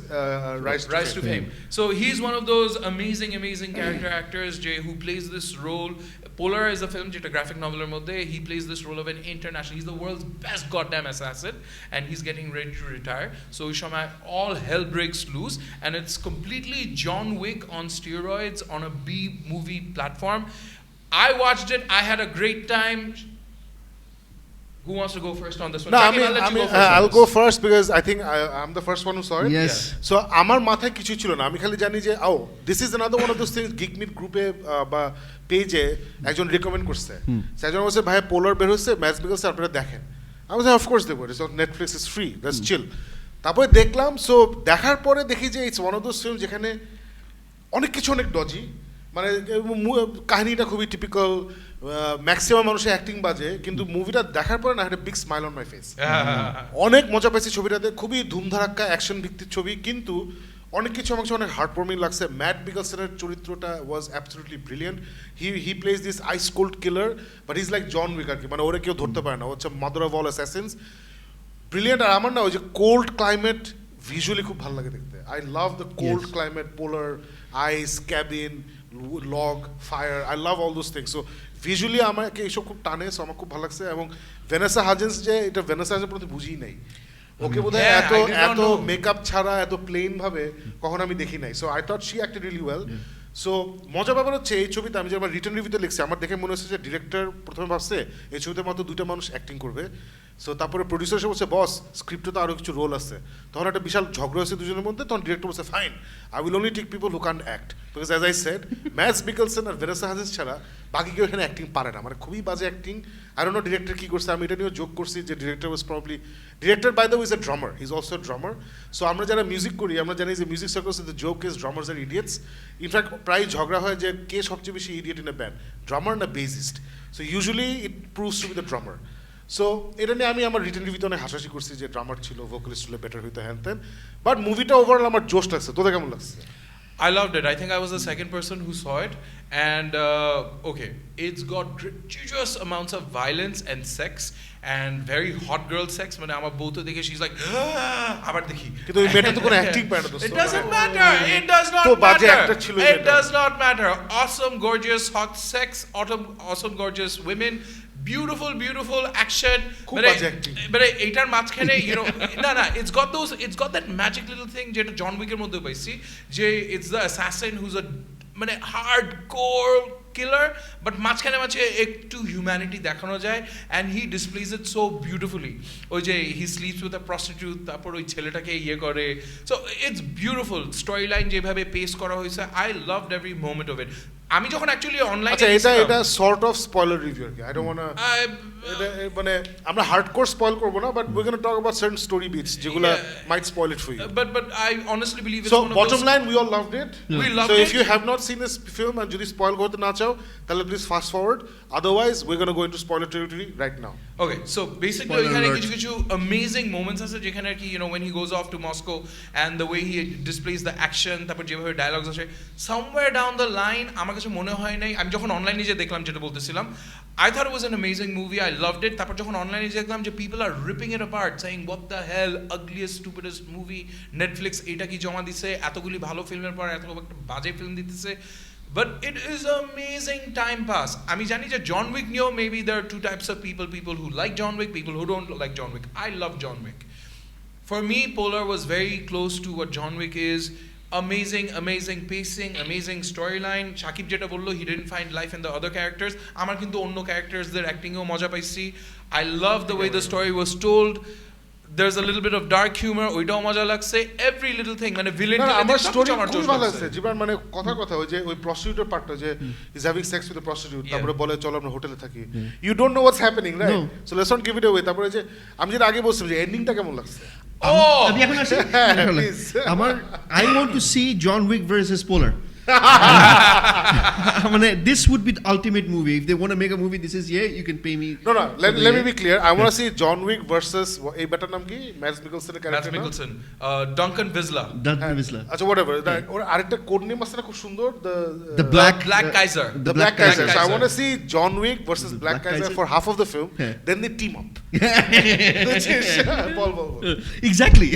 rise to fame. So he's one of those amazing character actors who plays this role. Polar is a film, a graphic novel mode. He plays this role of an international. He's the world's best goddamn assassin, and he's getting ready to retire. So Shama, all hell breaks loose, and it's completely John Wick on steroids on a B movie platform. I watched it. I had a great time. Who wants to go first on this one? No, Shakib, I'll go first because I think I'm the first one who saw it. Yes. So আমার মাথায় কিছু ছিল না, আমি খালি জানি যে this is another one of those things Geek Meet গ্রুপে বা পেজে একজন রেকমেন্ড করছে, একজন বলছে ভাই পোলার বের হচ্ছে, ম্যাডস মিকেলসন আপনারা দেখেন। আমি বলছি অফ কোর্স দেখবো, it's on Netflix, it's free, that's chill. তারপরে দেখলাম, সো দেখার পরে দেখি যে it's one of those film যেখানে অনেক কিছু অনেক ডজি, মানে কাহিনীটা খুবই টিপিক্যাল, ম্যাক্সিমাম মানুষের অ্যাক্টিং বাজে, কিন্তু মুভিটা দেখার পরে না একটা big smile on my face. অনেক মজা পাইছি ছবিটাতে, খুবই ধুমধারাক্কা অ্যাকশন ভিত্তিক ছবি, কিন্তু অনেক কিছু আমার কাছে অনেক হার্টওয়ার্মিং লাগছে। ম্যাট মিকেলসনের চরিত্রটা was absolutely brilliant. He plays this ice cold killer, but is like John Wick আর কি, মানে ওরা কেউ ধরতে পারে না, হচ্ছে mother of all assassins. Brilliant. আর আমার না ওই যে কোল্ড ক্লাইমেট ভিজুয়ালি খুব ভালো লাগে দেখতে। I love the cold climate, polar, ice, cabin, log, fire, I love all those things. So visually আমাকে এইসব খুব টানে, সো আমার খুব ভালো লাগছে। এবং ভ্যানেসা হাজেন্স, যে এটা ভ্যানেসা হাজেন্স প্রতি বুঝিই নাই, ওকে বোধহয় এত মেকআপ ছাড়া এত প্লেন ভাবে কখন আমি দেখি নাই। So I thought she acted really well. So মজা ব্যাপার হচ্ছে এই ছবিতে আমি যখন রিটার্ন রিভিউতে লিখছি, আমার দেখে মনে হচ্ছে যে ডিরেক্টর প্রথমে ভাবছে এই ছবিতে মাত্র 2টা মানুষ অ্যাক্টিং করবে। সো তারপরে প্রডিউসার এসে বলছে বস স্ক্রিপ্টে তো আরও কিছু রোল আছে, তখন একটা বিশাল ঝগড়া হয়েছে দুজনের মধ্যে। তখন ডিরেক্টর বলছে fine, I will only take people who can't act, because as I said Mads Mikkelsen আর ভ্যানেসা হাজেন্স ছাড়া বাকি কেউ এখানে অ্যাক্টিং পারে না, মানে খুবই বাজে acting. I don't know director কী করছে, আমি এটা নিয়েও যোগ করছি যে director was probably, director by the way is a drummer, he is also a drummer. So আমরা যারা মিউজিক করি আমরা জানি যে মিউজিক সার্কেলসে the joke is drummers are idiots. In fact প্রায় ঝগড়া হয় যে কে সবচেয়ে বেশি idiot in a band, drummer না bassist. So usually it proves to be the drummer. So এটা নিয়ে আমি আমার রিটার্ন রিভিউতে অনেক হাসাহাসি করছি যে ড্রামার ছিল, ভোকালিস্ট ছিল, বেটার হইতো হ্যান তেন। বাট মুভিটা ওভারঅল আমার জোশ লাগছে। তোদের কেমন লাগছে? I loved it. I think I was the second person who saw it, and okay, it's got gratuitous amounts of violence and sex, and very hot girl sex. When I'm about to dekhe, she's like, abar dekhi. কিন্তু ওই মেয়েটা তো কোনো acting পায় না দোস্ত। It doesn't matter. It does not তো বাজে matter. একটা ছিল It does not matter. Awesome, gorgeous, hot sex. Awesome, gorgeous women. Beautiful action. But এইটার মাঝখানে না it's got that magic little thing যেটা জন উইকের মধ্যে পাইছি, যে it's the assassin who's a মানে hardcore killer, but মাঝখানে একটু হিউম্যানিটি দেখানো যায়, and he displays it so beautifully. ওই যে he sleeps with a prostitute, তারপর ওই ছেলেটাকে করে, so it's beautiful storyline যেভাবে পেস করা হয়েছে. I loved every moment of it. আমি যখন অ্যাকচুয়ালি অনলাইনে, আচ্ছা এটা সর্ট অফ স্পয়লার রিভিউ আর কি, আই ডোন্ট ওয়ান্ট মানে আমরা হার্ডকোর স্পয়েল করব না, but we gonna talk about certain story beats যেগুলো might spoil it for you. But I honestly believe it's so one of bottom those, line we all loved it. We loved so it. if you have not seen this film and যদি spoil করতে না চাও তাহলে please fast forward, otherwise we're going to go into spoiler territory right now. Okay, so basically এখানে কিছু amazing moments আছে যেখানে আর কি when he goes off to Moscow and the way he displays the action, তারপর যেভাবে dialogues আছে, somewhere down the line আমার কাছে মনে হয় নাই, আমি যখন অনলাইনে যে দেখলাম যেটা বলতেছিলাম, I thought it was an amazing movie, I loved it. তারপর যখন অনলাইনে দেখলাম যে people are ripping it apart saying what the hell, ugliest stupidest movie, Netflix এটা কি জমা দিছে, এতগুলি ভালো ফিল্মের পর এত একটা বাজে ফিল্ম দিতেছে, but it is amazing time pass. আমি জানি যে John Wick নিয়েও maybe there are two types of people who like John Wick, people who don't like John Wick. I love John Wick. For me, Polar was very close to what John Wick is. Amazing pacing, amazing storyline. Shakib jeta bollo he didn't find life in the other characters, amar kintu onno characters der acting o moja paisi. I love the way the story was told. there's a little bit of dark humor ওইটাও মজা লাগছে every little thing মানে villain না, আমার story আমার খুব ভালো আছে জীবন মানে কথা ওই যে ওই প্রস্টিটিউটের পার্টটা যে is having sex with the prostitute তারপরে বলে চলো আমরা হোটেলে থাকি you don't know what's happening right so let's not give it away তারপরে যে আমি যেটা আগে বলছিলাম যে এন্ডিংটা কেমন লাগছে আমি এখন আসি আমার I want to see John Wick versus Polar. This would be the ultimate movie. If they want to make a movie, this is you can pay me. No, let me be clear. I want to see John Wick versus a better name ki Mads Mikkelsen character. Mads Mikkelsen, Duncan Visla. Duncan Visla. Acha whatever. Or arekta code name আছে না খুব সুন্দর the Black Kaiser. The Black Kaiser. So I want to see John Wick versus Black Kaiser for half of the film. Then they team up. Ball Exactly.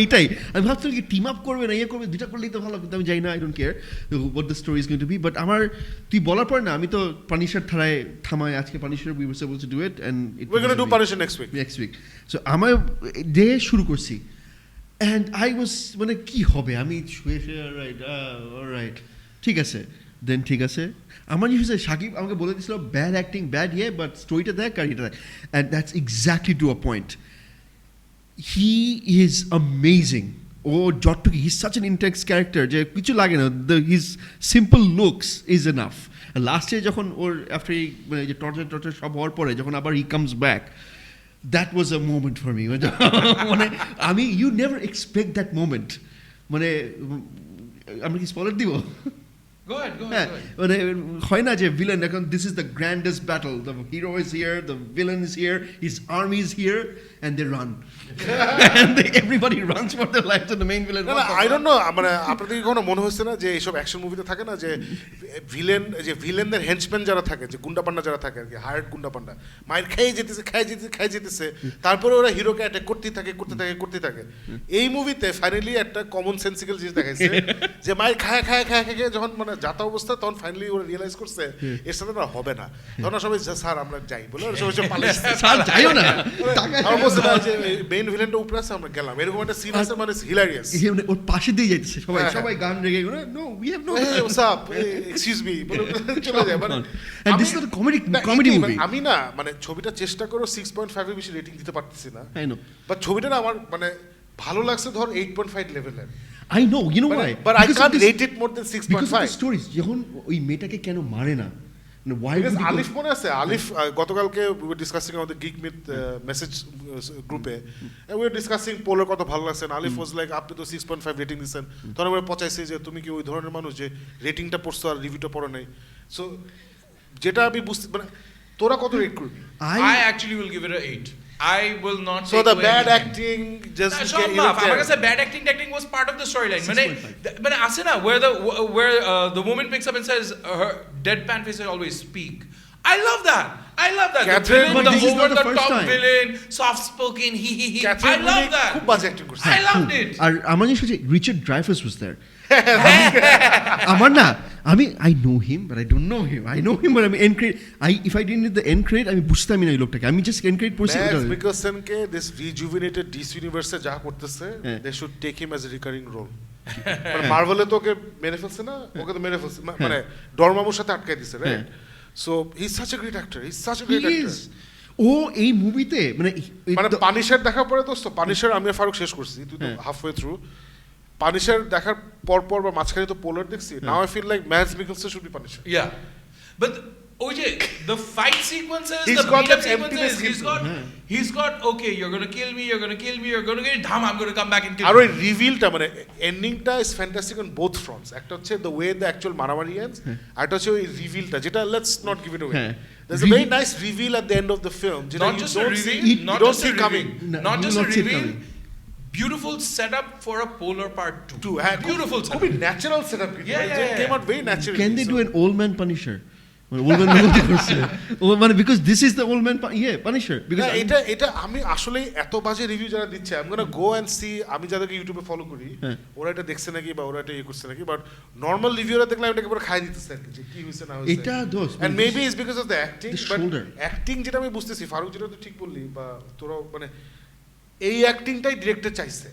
এইটাই আমি ভাবছিলাম কি team up করবে না করবে দুইটা করলেই তো ভালো কিন্তু আমি জানি না I don't care what the story is going to be but আমার তুই বলার পর না আমি তো পানিশার ধারায় থামাই আজকে পানিশার we were supposed to do it and we're going to do Punisher next week so আমার ডে শুরু করছি and I was মানে কি হবে আমি শুয়ে alright ঠিক আছে then ঠিক আছে আমার জিনিস শাকিব আমাকে বলে দিয়েছিল ব্যাড অ্যাক্টিং ব্যাড but স্টোরিটা দেখ আর এটা দেখ and that's exactly to a point he is amazing Jottuki, he's such an intense character যে কিছু লাগে না his simple looks is enough last year যখন ওর after মানে যে টর্চার সব হওয়ার পরে যখন আবার he comes back that was a moment for me মানে আমি you never expect that moment মানে আমি কি স্পয়লার দিব Go ahead. মানে হয় না যে villain এখন this is the grandest battle the hero is here the villain is here his army is here and they run and everybody runs for their lives and the main villain I don't know মানে আপনাদের কি কোনো মনে হচ্ছে না যে এইসব action মুভিতে থাকে না যে ভিলেনদের হেঞ্চম্যান যারা থাকে যে গুন্ডাপান্ডা যারা থাকে আর কি হায়ার্ড গুন্ডাপান্ডা মাইর খেয়ে যেতেছে তারপরে ওরা হিরোকে অ্যাটাক করতে থাকে এই মুভিতে ফাইনালি একটা কমন সেন্সিক্যাল জিনিস দেখাইছে যে মাইর খায় যখন মানে যাতা অবস্থা তখন ফাইনালি ওরা রিয়েলাইজ করছে এর সাথে না হবে না তখন সবাই স্যার আমরা যাই বলে সবাই পালাইছে স্যার যাইও না আমার বলছে না যে মেইন ভিলেনটা উপরে আছে আমরা গেলাম এরকম একটা সিন আছে মানে হিলারিয়াস ওর পাশে দিয়ে যাইতেছে সবাই গান রেগে no we have no what's up excuse me বলে চলে যায় মানে and this is the comedy movie আমি না মানে ছবিটা চেষ্টা করো 6.5 এর বেশি রেটিং দিতে পারতেছি না আই নো বাট ছবিটা না আমার মানে ভালো লাগছে ধর 8.5 লেভেলের I know, you know why? But I can't rate it more than 6.5. Because of the stories. যখন ওই মেয়েটাকে কেন মারে না? Why? Because Alif মনে আছে Alif গতকালকে we were discussing on the Geek Myth message group and we were discussing Polar কত ভালো লাগছে Alif was like আপনি তো 6.5 রেটিং দিয়েছেন তখন আমরা পচাইছি যে তুমি কি ওই ধরনের মানুষ যে রেটিংটা পড়ছো আর রিভিউটা পড়ো নাই সো যেটা আমি বুঝতে মানে তোরা কত রেট করবি I actually will give it a 8 I will not so the bad acting just like I said bad acting was part of the storyline but asena where the woman picks up and says her deadpan face will always speak I love that Catherine, the this is not the first top time. villain soft spoken he I love that খুব বাজে acting করছে I loved it আর আমার জিনিস হচ্ছে Richard ড্রাইফাস was there আমার না আমি I know him but I don't know him I know him but আমি end credit if I didn't need the end credit আমি বুঝতামই না এই লোকটাকে আমি just end credit পড়ছি Mads Mikkelsen K this rejuvenated DC universe যা করতেছে they should take him as a recurring role মানে মার্ভেলে তো ওকে মেরে ফেলছে না ওকে তো মেরে ফেলছে মানে ডরমামুর সাথে আটকাই দিছে right so he is such a great actor ও এই মুভিতে মানে পানিশার দেখার পরে দোস্ত পানিশার আমি ফারুক শেষ করছি তুই তো halfway through পানিশার দেখার পর বা মাঝখানে তো পোলার দেখছি now I feel like Mads Mikkelsen should be Punisher yeah but OJ the fight sequences he's the got beat up that sequences emptiness he's got okay you're going to kill me you're going to get dham I'm going to come back and kill আর you ওই রিভিলটা মানে এন্ডিংটা is fantastic on both fronts একটা হচ্ছে the way the actual মারামারি ends আর একটা হচ্ছে ওই রিভিলটা যেটা let's not give it away there's a very nice reveal at the end of the film not just a reveal not just a coming not just a reveal beautiful setup for a Polar part 2 beautiful setup খুবই natural setup yeah came out very naturally can they do an old man Punisher মানে because this is the old man Punisher because এটা আমি আসলে এত বাজে review যারা দিচ্ছে I'm going to go and see আমি যাদেরকে ইউটিউবে ফলো করি ওরা এটা দেখছে নাকি বা ওরা এটা করছে নাকি বাট নরমাল রিভিউরা দেখলাম এটাকে পুরো খাই দিতেছে আর কি কি হইছে না হইছে এটা দোষ and maybe it's because of the acting but acting যেটা আমি বুঝতেছি ফারুক যেটা তো ঠিক বললি বা তোরা মানে এই অ্যাক্টিংটাই ডিরেক্টর চাইছে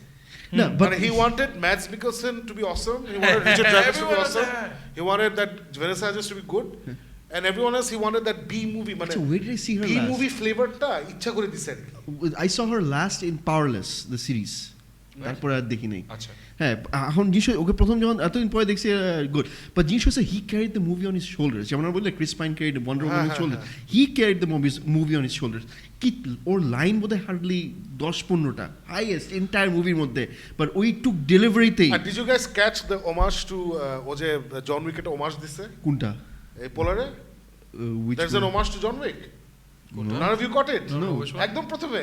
No, but he wanted Mads Mikkelsen to be awesome. He wanted Richard Dreyfuss to be awesome. He wanted that Vanessa Hudgens to be good. and everyone else he wanted that B movie মানে So where did I see her B last? movie flavorটা ইচ্ছা করে দিছেন I saw her last in Powerless, the series. তারপরে আর দেখি নাই আচ্ছা হ্যাঁ এখন জিনিস ওকে প্রথম যখন এতদিন পরে দেখছি গুড বাট জিনিস হচ্ছে হি carried the movie on his shoulders যেমন আমরা বললে Chris pine carried wonder woman on his shoulders he carried the movie on his shoulders কি ওর লাইন বোধহয় হার্ডলি 10-15টা হাইয়েস্ট এন্টায়ার মুভির মধ্যে বাট ওই টুক ডেলিভারিতেই and did you guys catch the homage to ও যে জন উইকের homage দিছে কোনটা এই পোলারে there's an homage to John Wick none of you caught it No. একদম প্রথমে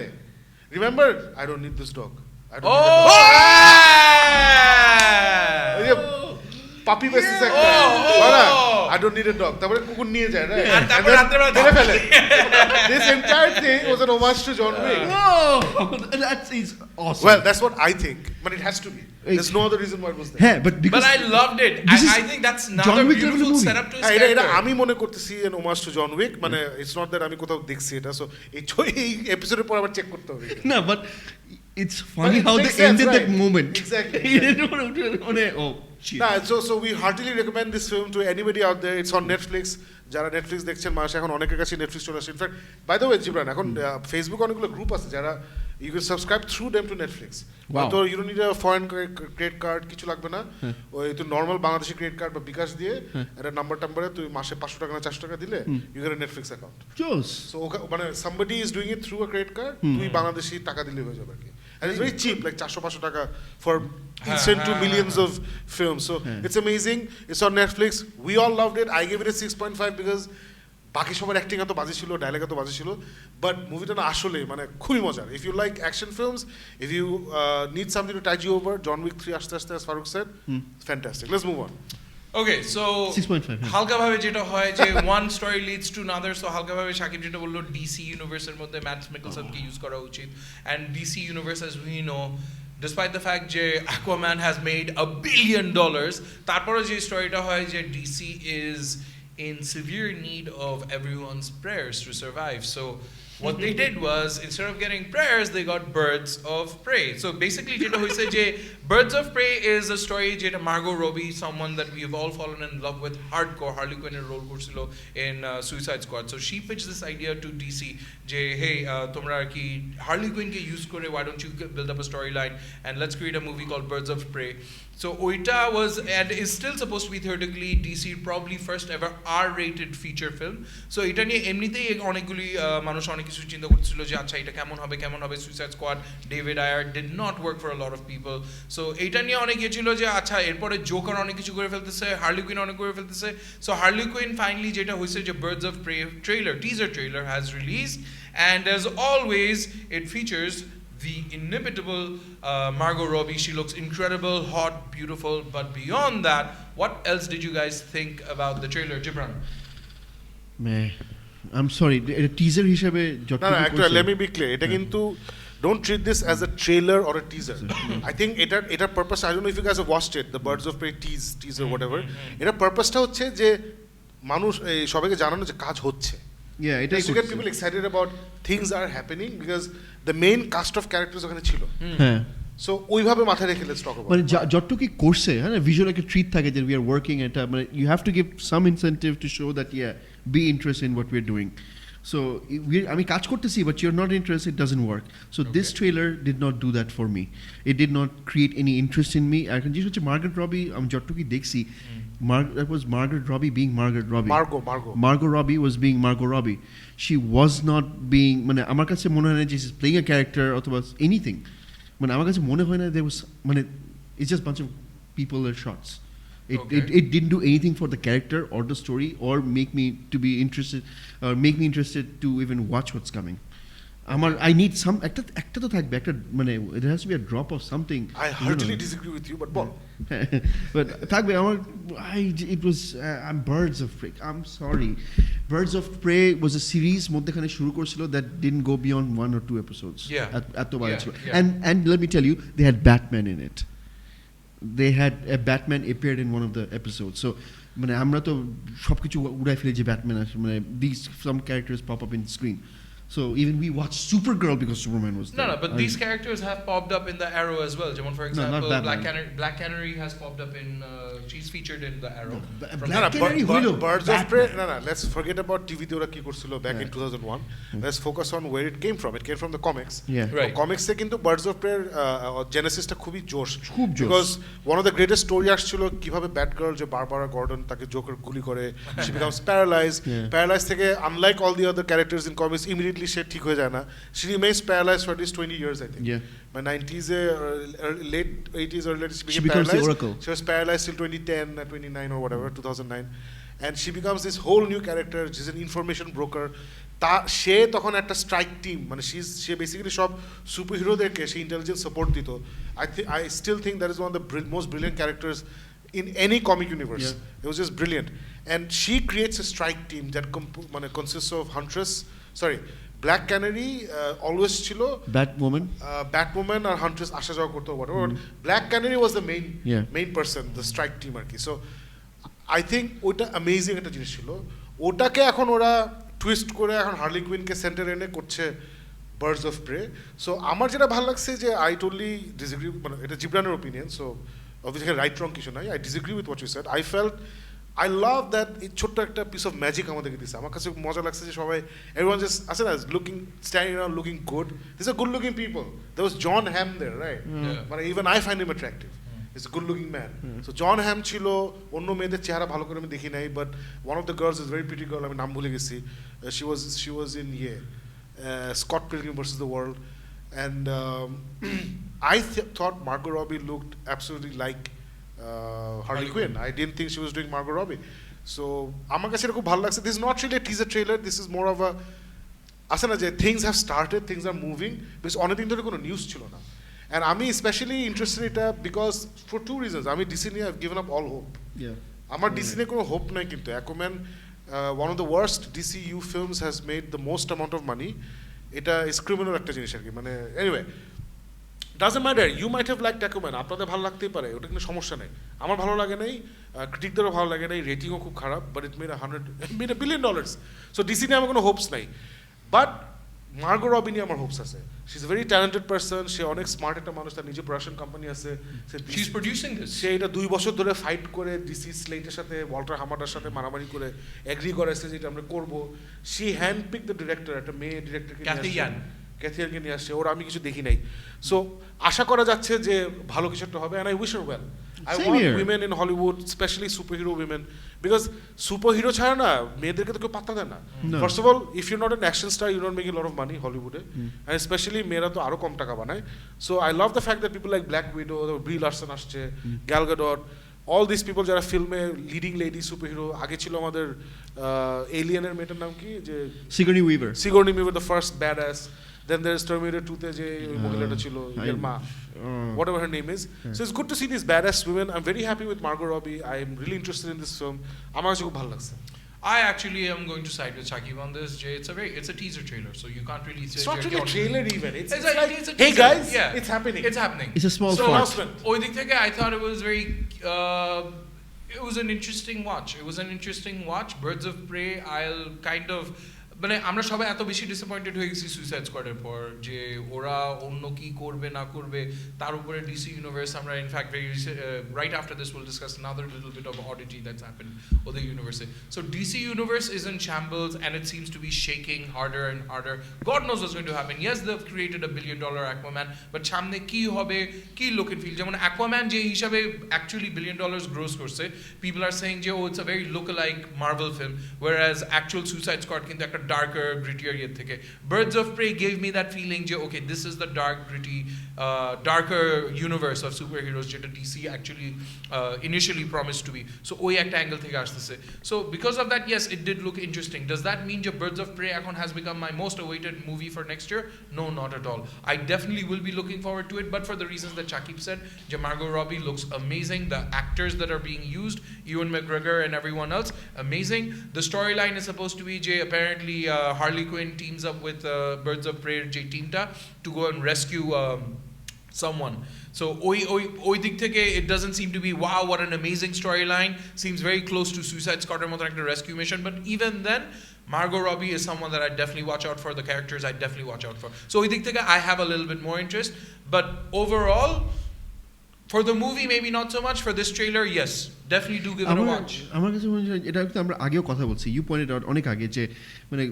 remember I don't need this dog I don't Oh! এই যে পাপি বেসিস একটা বলা I don't need a dog তারপরে কুকুর নিয়ে যায় রাইট আর তারপর রাত্রেবেলা মেরে ফেলে this entire thing was an homage to John Wick that is awesome well that's what I think but it has to be there's no other reason why it was there হ্যাঁ but because But I loved it. This is I think that's John another Wick level beautiful movie. setup to his এটা character. আমি মনে করতেছি an homage to John Wick মানে it's not that আমি কোথাও দেখছি এটা so এই এপিসোডের পর আবার চেক করতে হবে no but it's funny it how they makes sense, ended that right? moment Exactly. oh shit Nah, so we heartily recommend this film to anybody out there. It's on Netflix. যারা Netflix দেখছেন মানুষ এখন অনেকের কাছে Netflix চলে আসে in fact by the way Jibran এখন Facebook অনেকগুলো গ্রুপ আছে যারা you can subscribe through them to Netflix তো you don't need a foreign credit card কিছু লাগবে না ওই তুই নর্মাল বাংলাদেশি ক্রেডিট কার্ড বা বিকাশ দিয়ে একটা নাম্বার টাম্বারে তুই মাসে 500 টাকা না 400 টাকা দিলে you get a Netflix account Just so মানে somebody is doing it through a credit card তুই বাংলাদেশি টাকা দিলে হয়ে যাবে আর কি and it's very cheap like 400-500 টাকা for instant to millions of films so it's amazing it's on Netflix we all loved it I gave it a 6.5 because বাকি সবার acting এত বাজে ছিল ডায়লগ এত বাজে ছিল বাট মুভিটা না আসলে মানে খুবই মজার if you like action films if you need something to ties you over John Wick 3 আস্তে আস্তে as Farooq said fantastic let's move on Okay, so 6.5 হালকা ভাবে যেটা হয় যে one story leads to another so হালকা ভাবে শাকিব যেটা বললো DC ইউনিভার্সের মধ্যে ম্যাটস মিকেলসনকে ইউজ করা উচিত and DC universe as we know despite the fact যে Aquaman has made $1 billion তারপরে যে স্টোরিটা হয় যে DC is in severe need of everyone's prayers to survive so what they did was instead of getting prayers they got birds of prey so basically যেটা হইছে যে Birds of Prey is a story যেটা Margot Robbie someone that we have all fallen in love with hardcore Harley Quinn এর role করছিল in Suicide Squad so she pitched this idea to DC যে hey তোমরা কি Harley Quinn কে use করে why don't you build up a storyline and let's create a movie called Birds of Prey so oita was and is still supposed to be theoretically DC probably first ever R-rated feature film so এটা নিয়ে এমনিতেই অনেকগুলি মানুষ অনেক কিছু চিন্তা করছিল যে আচ্ছা এটা কেমন হবে Suicide Squad David Ayer did not work for a lot of people so এইটা নিয়ে অনেক ছিল যে আচ্ছা এরপরে জোকার অনেক কিছু করে ফেলতেছে হার্লি কুইন অনেক করে ফেলতেছে সো হার্লি কুইন ফাইনালি যেটা হয়েছে যে Birds of Prey teaser trailer has released and as always it features the inimitable Margot Robbie she looks incredible hot beautiful but beyond that what else did you guys think about the trailer Gibran man I'm sorry এটা teaser হিসেবে না actually let me be clear এটা কিন্তু don't treat this as a trailer or a teaser I think এটা purpose I don't know if you guys have watched it the Birds of Prey teaser whatever এটা purposeটা হচ্ছে যে মানুষ এই সবাইকে জানানো যে কাজ হচ্ছে yeah এটাই to get people excited about things are happening because the main cast of characters ওখানে ছিল হ্যাঁ সো ওইভাবে মাথায় রেখে let's talk about মানে যতটুকু করছে হ্যাঁ ভিজুয়াল একটা ট্রিট থাকে যে উই আর ওয়ার্কিং এটা মানে you have to give some incentive to show that you be interested in what we are doing so আমি কাজ করতেছি but you are not interested doesn't work so this trailer did not do that for me it did not create any interest in me এখন জিনিস হচ্ছে Margaret রবি আমি যতটুকু দেখছি that was Margaret Robbie being Margaret Robbie. Margot Robbie was being Margot Robbie. She was not being মানে আমার কাছে মনে হয় না যে she's playing a character অথবা anything. মানে আমার কাছে মনে হয় না there was মানে it's just bunch of people or shots. It didn't do anything for the character or the story or make me to be interested or make me interested to even watch what's coming. I need some একটা তো থাকবে একটা মানে there has to be a drop of something. I heartily disagree with you but ball but থাকবে আমার it was I'm Birds of Prey I'm sorry Birds of Prey was a series মধ্যখানে শুরু করেছিল that didn't go beyond 1 or 2 episodes এত ভালো ছিল and let me tell you they had Batman in it they had a Batman appeared in one of the episodes so মানে আমরা তো সবকিছু উড়াই ফেলে যে ব্যাটম্যান আসে মানে these some characters pop up in screen So even we watched Supergirl because Superman was there. No, but these characters have popped up in the Arrow as well. For example, not Black Canary has popped up in. She's featured in the Arrow. Black Canary, Birds of Prey. No, let's forget about TV তে ওরা কি করছিল back in 2001. Let's focus on where it came from. It came from the comics. Yeah. Right. Comics এ কিন্তু Birds of Prey Genesis টা খুবই জোশ. খুব জোশ. Because one of the greatest story আসছিল কিভাবে Batgirl যে Barbara Gordon তাকে জোকার গুলি করে she becomes paralyzed. Yeah. Paralyzed থেকে unlike all the other characters in comics immediately সে ঠিক হয়ে যায় না. She remains paralyzed for at least 20 years, I think. Yeah. By 90s, late 80s or late, She becomes the Oracle. She was paralyzed till 2010, 29 or whatever, 2009. And she becomes this whole new character. She's an information broker. সে তখন একটা strike team মানে সে basically সব সুপারহিরোদেরকে সে intelligence support দিত I still think that is one of the most brilliant characters in any comic universe. Yeah. It was just brilliant. And she creates a strike team that consists of Black Canary always ছিল Batwoman আর Huntress আসা যাওয়া করতো whatever. Black Canary was the main person, the strike team আর কি. So I think ওটা amazing একটা জিনিস ছিল. ওটাকে এখন ওরা টুইস্ট করে এখন হার্লি কুইনকে সেন্টার এনে করছে Birds of Prey. So আমার যেটা ভালো লাগছে যে I totally disagree মানে এটা জিবরানের opinion. So obviously right wrong কিছু নাই. I disagree with what you said. I love that এই ছোট্ট একটা piece of magic আমাদেরকে দিছে. আমার কাছে মজা লাগছে যে সবাই everyone just আছে না standing around looking good. These are good looking people. There was John Hamm there, right? But even I find him attractive. He's a good looking man. So John Hamm ছিল অন্য মেয়েদের চেহারা ভালো করে আমি দেখি নাই but one of the girls is a very pretty girl আমি নাম ভুলে গেছি. She was in Scott Pilgrim versus the World and I thought Margot Robbie looked absolutely like Harley Quinn. I didn't think she was doing Margot Robbie. So আমার কাছে এটা খুব ভালো লাগছে. This is not really a teaser trailer. This is more of a আসে না যে things have started, things are moving because অনেকদিন ধরে কোনো নিউজ ছিল না. And আমি especially interested এটা because for two reasons. আমি DC নিয়ে I've given up all hope. আমার DC নিয়ে কোনো hope নাই কিন্তু Aquaman one of the worst DCU films has made the most amount of money. এটা is criminal একটা জিনিস আর কি মানে anyway doesn't matter you might have liked Aquaman আপনাদের ভালো লাগতেই পারে ওটা কোনো সমস্যা নেই আমার ভালো লাগে নাই ক্রিটিকদেরও ভালো লাগে নাই রেটিংও খুব খারাপ but it made $1 billion so DC নিয়ে আমার কোনো হোপস নাই but Margot Robbie নিয়ে আমার হোপস আছে she's a very talented person সে অনেক স্মার্ট একটা মানুষ তার নিজের প্রোডাকশন কোম্পানি আছে she's producing this সে এটা 2 বছর ধরে ফাইট করে DC স্লেটের সাথে ওয়াল্টার হামার্ডার সাথে মারামারি করে এগ্রি করেছে যে এটা আমরা করব she handpicked the director একটা মেয়ে ডিরেক্টরকে ক্যাথিয়ানকে নিয়ে আসছে ওর আমি কিছু দেখি নাই সো আশা করা যাচ্ছে যে ভালো কিছু একটা হবে and I wish her well I want women in Hollywood especially superhero women because superhero ছাড়া না মেয়েদেরকে তো কেউ পাত্তা দেয় না first of all if you're not an action star you're not making a lot of money Hollywood and especially মেয়েরা তো আরো কম টাকা বানায় so I love the fact that people like Black Widow Brie Larson আসছে Gal Gadot all these people যারা ফিল্মে leading lady superhero আগে ছিল আমাদের এলিয়েনের মেয়েটার নাম কি যে Sigourney Weaver the first badass then there's Terminator 2 তে যে ওই মহিলাটা ছিল এর মা whatever her name is so it's good to see these badass women I'm very happy with Margot Robbie I'm really interested in this film আমার কাছে খুব ভালো লাগছে I actually am going to side with Shakib on this. Jay, it's a teaser trailer, so you can't really say. It's not really a trailer even. It's like, it's a hey teaser. guys, yeah, it's happening. It's happening. It's a small announcement. Oy dik theke, I thought it was very. It was an interesting watch. Birds of Prey. I'll kind of. মানে আমরা সবাই এত বেশি disappointed হয়ে গেছি suicide স্কোয়াডের পর যে ওরা অন্য কি করবে না করবে তার উপরে ডিসি ইউনিভার্স আমরা in fact right after this will discuss another little bit of oddity that's happened with the universe so DC universe is in shambles and it seems to be shaking harder and harder God knows what's going to happen yes they've created $1 billion Aquaman but সামনে কি হবে কি look and feel যেমন Aquaman যে হিসাবে actually $1 billion gross করছে people are saying যে it's a very look-alike Marvel film whereas actual Suicide Squad কিন্তু একটা darker, grittier yet theke. Birds of Prey gave me that feeling je okay this is the dark, gritty, darker universe of superheroes jeta DC actually initially promised to be. So oi ekta angle theke ashteche. So because of that yes it did look interesting. Does that mean je Birds of Prey এখন has become my most awaited movie for next year? No, not at all. I definitely will be looking forward to it but for the reasons that Shakib said je Margot Robbie looks amazing the actors that are being used Ewan McGregor and everyone else amazing the storyline is supposed to be je apparently Harley Quinn teams up with Birds of Prey J team ta to go and rescue someone. So ওই দিক থেকে it doesn't seem to be wow what an amazing storyline, seems very close to Suicide Squad এর মতো একটা rescue mission, but even then Margot Robbie is someone that I definitely watch out for, the characters I definitely watch out for. So ওই দিক থেকে I have a little bit more interest, but overall for the movie maybe not so much, for this trailer yes, definitely do give it a watch. আমার কাছে মনে হয় এটা কিন্তু আমরা আগেও কথা বলছি, ইউ পয়েন্টেড আউট অনেক আগে যে মানে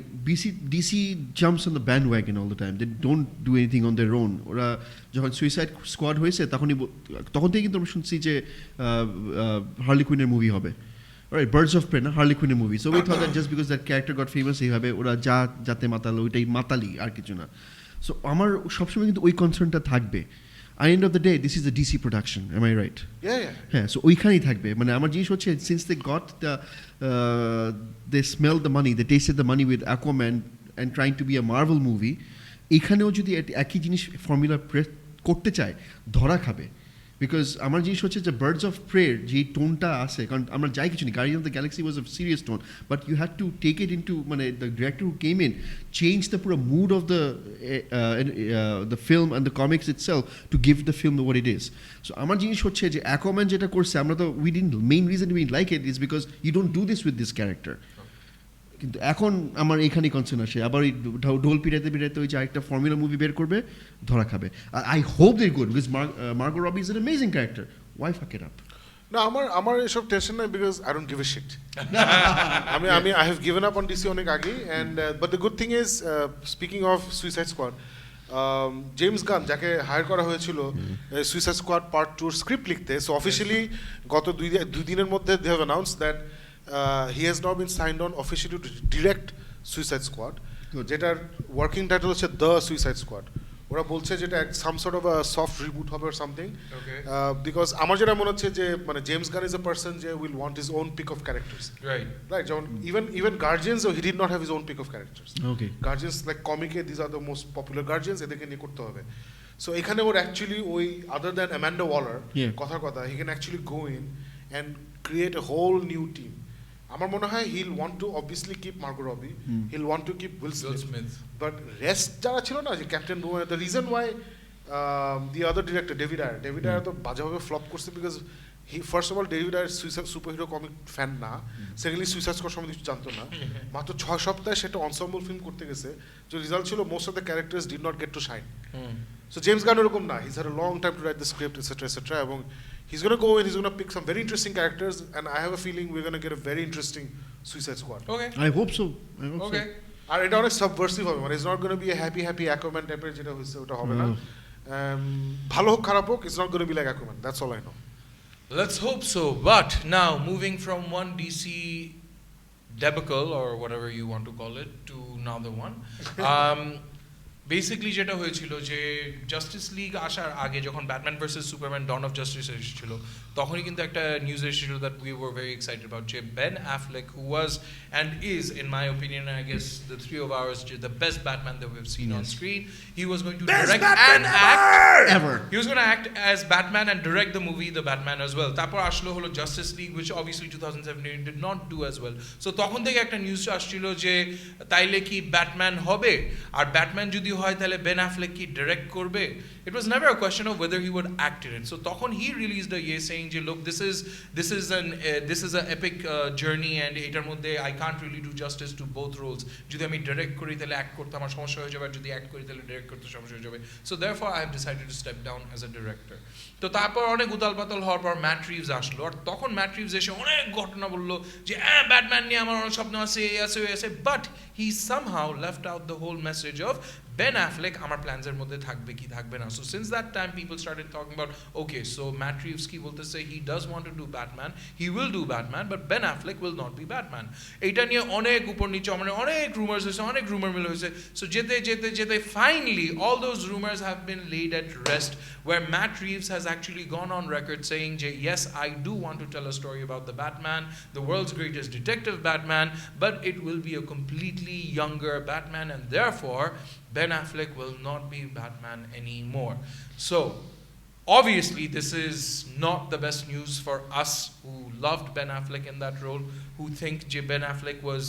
DC jumps on the bandwagon all the time, they don't do anything on their own. ওরা যখন সুইসাইড স্কোয়াড হয়েছে তখন থেকে কিন্তু আমরা শুনছি যে হার্লি কুইনের মুভি হবে, রাইট, বার্ডস অফ প্রে না, হার্লি কুইনের movie. So we thought that just because that character got famous এইভাবে ওরা যাতে মাতালো ওইটাই মাতালি, আর কিছু না। সো আমার সবসময় কিন্তু ওই কনসার্নটা থাকবে। At the end of the day, this is a DC production. Am I right? Yeah. So ওইখানেই থাকবে। মানে আমার জিনিস হচ্ছে since they smelled the money, they tasted the money with Aquaman and trying to be a Marvel movie, এখানেও যদি একই জিনিস ফর্মুলা করতে চায় ধরা খাবে। বিকজ আমার জিনিস হচ্ছে যে বার্ডস অফ প্রের যে টোনটা আছে, কারণ আমরা যাই কিছু নেই, Guardian of the Galaxy was a serious tone, but you had to take it in to, মানে the director who came in change the পুরো mood of the film and the comics itself to give the film what it is. So আমার জিনিস হচ্ছে যে Aquaman যেটা করছে, আমরা তো we didn't, main reason we like it is because you don't do this with this character. কিন্তু এখন আমার এখানেই কনসার্ন আসে, আবার ওই ঢোল পিটাইতে পিটাইতে ওই যে আরেকটা ফর্মুলা মুভি বের করবে, ধরা খাবে। আর I hope they good because Margot Robbie is an amazing character, why fuck it up? না, আমার এসব টেনশন নাই because I don't give a shit. আমি I have given up on DC অনেক আগে, and but the good thing is, speaking of Suicide Squad, James Gunn যাকে hire করা হয়েছিল সুইসাইড স্কোয়াড পার্ট 2 স্ক্রিপ্ট লিখতে, সো অফিসিয়ালি গত দুই দিনের মধ্যে they have announce that he has now been signed on officially to direct Suicide Squad, যেটার working title হচ্ছে দ্য সুইসাইড স্কোয়াড। ওরা বলছে যেটা some sort of a soft reboot হবে or something, বিকজ আমার যেটা মনে হচ্ছে যে মানে James Gunn is a person যে will want his own pick of characters, right? যেমন even Guardians he did not have his own pick of characters. Guardians like কমিকে দিস আর দ্য মোস্ট পপুলার গার্জিয়ান্স, এদেরকে নিয়ে করতে হবে। So এখানে ওর actually ওই আদার দ্যান অ্যামান্ডা ওয়ালার, কথার কথা, he can actually go in and create a whole new team. আমার মনে হয় he'll want to obviously keep Margot Robbie, he'll want to keep Will Smith, but rest যারা ছিল না, যে captain room, the reason why the other director David Ayer তো বাজেভাবে flop করছে because he first of all David Ayer superhero comic fan না, secondly suicide squad সম্বন্ধে কিছু জানতো না, মাত্র 6 সপ্তাহে সেটা এনসেম্বল ফিল্ম করতে গেছে, যে রেজাল্ট ছিল most of the characters did not get to shine. So James Gunn এরকম না, he's had a long time to write the script etc এবং he's going to go in, he's going to pick some very interesting characters, and I have a feeling we're going to get a very interesting Suicide Squad. Okay. I hope so. আর এটা অনেক subversive হবে, মানে it's not going to be a happy Aquaman টাইপের যেটা হয়েছে ওটা হবে না। ভালো হোক খারাপ হোক, it's not going to be like Aquaman, that's all I know. Let's hope so. But now moving from one DC debacle or whatever you want to call it to another one, basically যেটা হয়েছিল যে Justice League আসার আগে যখন Batman versus Superman Dawn of Justice এসেছিল, তখনই কিন্তু একটা নিউজ এসেছিল that we were very excited about, যে Ben Affleck, who was and is in my opinion I guess the three of ours the best Batman that we have seen on screen, he was going to direct and act, he was going to act as Batman and direct the movie the Batman as well. তারপর আসলো হলো justice league, which obviously 2017 did not do as well. So তখন থেকে একটা news আসছিল যে তাইলে কি ব্যাটম্যান হবে, আর ব্যাটম্যান যদি হয় তাহলে Ben Affleck ki direct korbe. It was never a question of whether he would act in it. So tokhon he released a year saying je look, this is an epic journey and etar moddhe I can't really do justice to both roles. Jodi ami direct kori tale act korte amar সমস্যা হয়ে যাবে, আর যদি act করি তাহলে direct করতে সমস্যা হয়ে যাবে। So therefore I have decided to step down as a director. তো তারপর অনেক উতাল পাতাল হওয়ার পর ম্যাট রিভস আসলো, আর তখন ম্যাট রিভস এসে অনেক ঘটনা বললো যে ব্যাটম্যান নিয়ে আমার অনেক স্বপ্ন আছে, আছে, but he somehow left out the whole message of Ben Affleck আমার প্ল্যানসের মধ্যে থাকবে কি থাকবে না। So since that time people started talking about, okay, so Matt Reeves কি বলতেছে, he does want to do Batman, he will do Batman, but Ben Affleck will not be Batman. এইটা নিয়ে অনেক উপর নিচে অনেক রুমার্স হয়েছে, অনেক রুমার মিল হয়েছে। So যেতে finally all those rumors have been laid at rest, where Matt Reeves has actually gone on record saying, yes, I do want to tell a story about the Batman, the world's greatest detective Batman, but it will be a completely younger Batman, and therefore Ben Affleck will not be Batman anymore. So obviously this is not the best news for us who loved Ben Affleck in that role, who think Ben Affleck was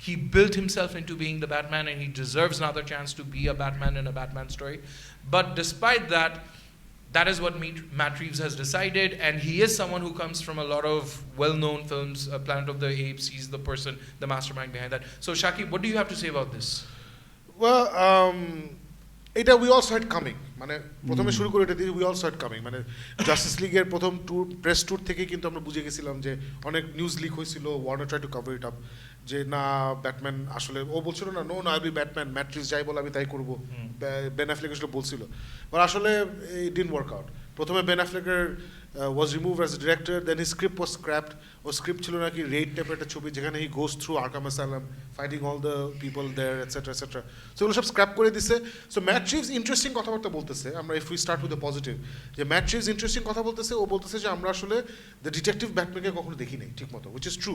he built himself into being the Batman, and he deserves another chance to be a Batman in a Batman story. But despite that, that is what Matt Reeves has decided, and he is someone who comes from a lot of well-known films. Planet of the Apes, he's the person, the mastermind behind that. So Shakib, what do you have to say about this? Well, এটা we all saw it coming. মানে প্রথমে শুরু করে এটা দিয়ে we all saw it coming. মানে justice লিগের প্রথম প্রেস ট্যুর থেকে কিন্তু আমরা বুঝে গেছিলাম যে অনেক নিউজ লিক হয়েছিল, Warner try to cover it up, যে না ব্যাটম্যান আসলে ও বলছিল না no I be Batman, Matrix যাই বলে আমি তাই করবো, বেন অ্যাফ্লেক আসলে বলছিল, বাট আসলে ইট ডিডন্ট ওয়ার্ক আউট। প্রথমে Ben অ্যাফ্লেকের was removed as a director, then his script was scrapped. ও স্ক্রিপ্ট ছিল নাকি রেড টাইপের একটা ছবি যেখানে he goes through Arkham Asylum fighting all the people there etcetera etcetera, so এগুলো সব স্ক্র্যাপ করে দিছে। সো ম্যাট রিভস ইন্টারেস্টিং কথাবার্তা বলতেছে, আমরা if we start with the positive, যে ম্যাট রিভস ইন্টারেস্টিং কথা বলতেছে, ও বলতেছে যে আমরা আসলে দ্য ডিটেকটিভ ব্যাটম্যানকে কখনো দেখি নাই ঠিক মতো, উইচ ইজ ট্রু।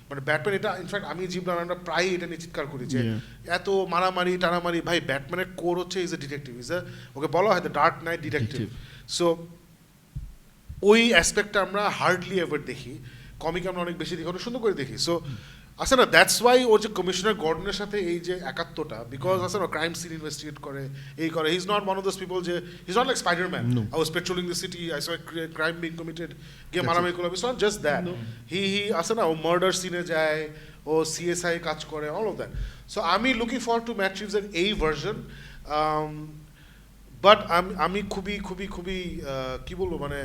মানে ব্যাটম্যান এটা ইনফ্যাক্ট আমি জিবলাম আমরা প্রায়ই এটা নিয়ে চিৎকার করি যে এত মারামারি টানামারি, ভাই ব্যাটম্যানের কোর হচ্ছে ইজ এ ডিটেকটিভ, ওকে বলা হয় the dark night detective. So ওই অ্যাসপেক্টটা আমরা হার্ডলি এভার দেখি, কমিকে আমরা অনেক বেশি দেখি, অনেক সুন্দর করে দেখি। সো আসে না, দ্যাটস ওয়াই ওর যে কমিশনার গর্ডনের সাথে এই যে একাত্মটা, বিকজ আসে না ক্রাইম সিন ইনভেস্টিগেট করে, এই করে, he is not one of those people যে he is not like Spiderman, I was patrolling the city, I saw crime being committed, গিয়ে মারামারি করলাম, it's not just that, he আসে না ও মার্ডার সিনে যায়, ও সিএসআই কাজ করে, অল অফ দ্যাট। সো আমি লুকিং ফরওয়ার্ড টু ম্যাট রিভসের এই ভার্সন, বাট আমি খুবই খুবই খুবই কি বলবো, মানে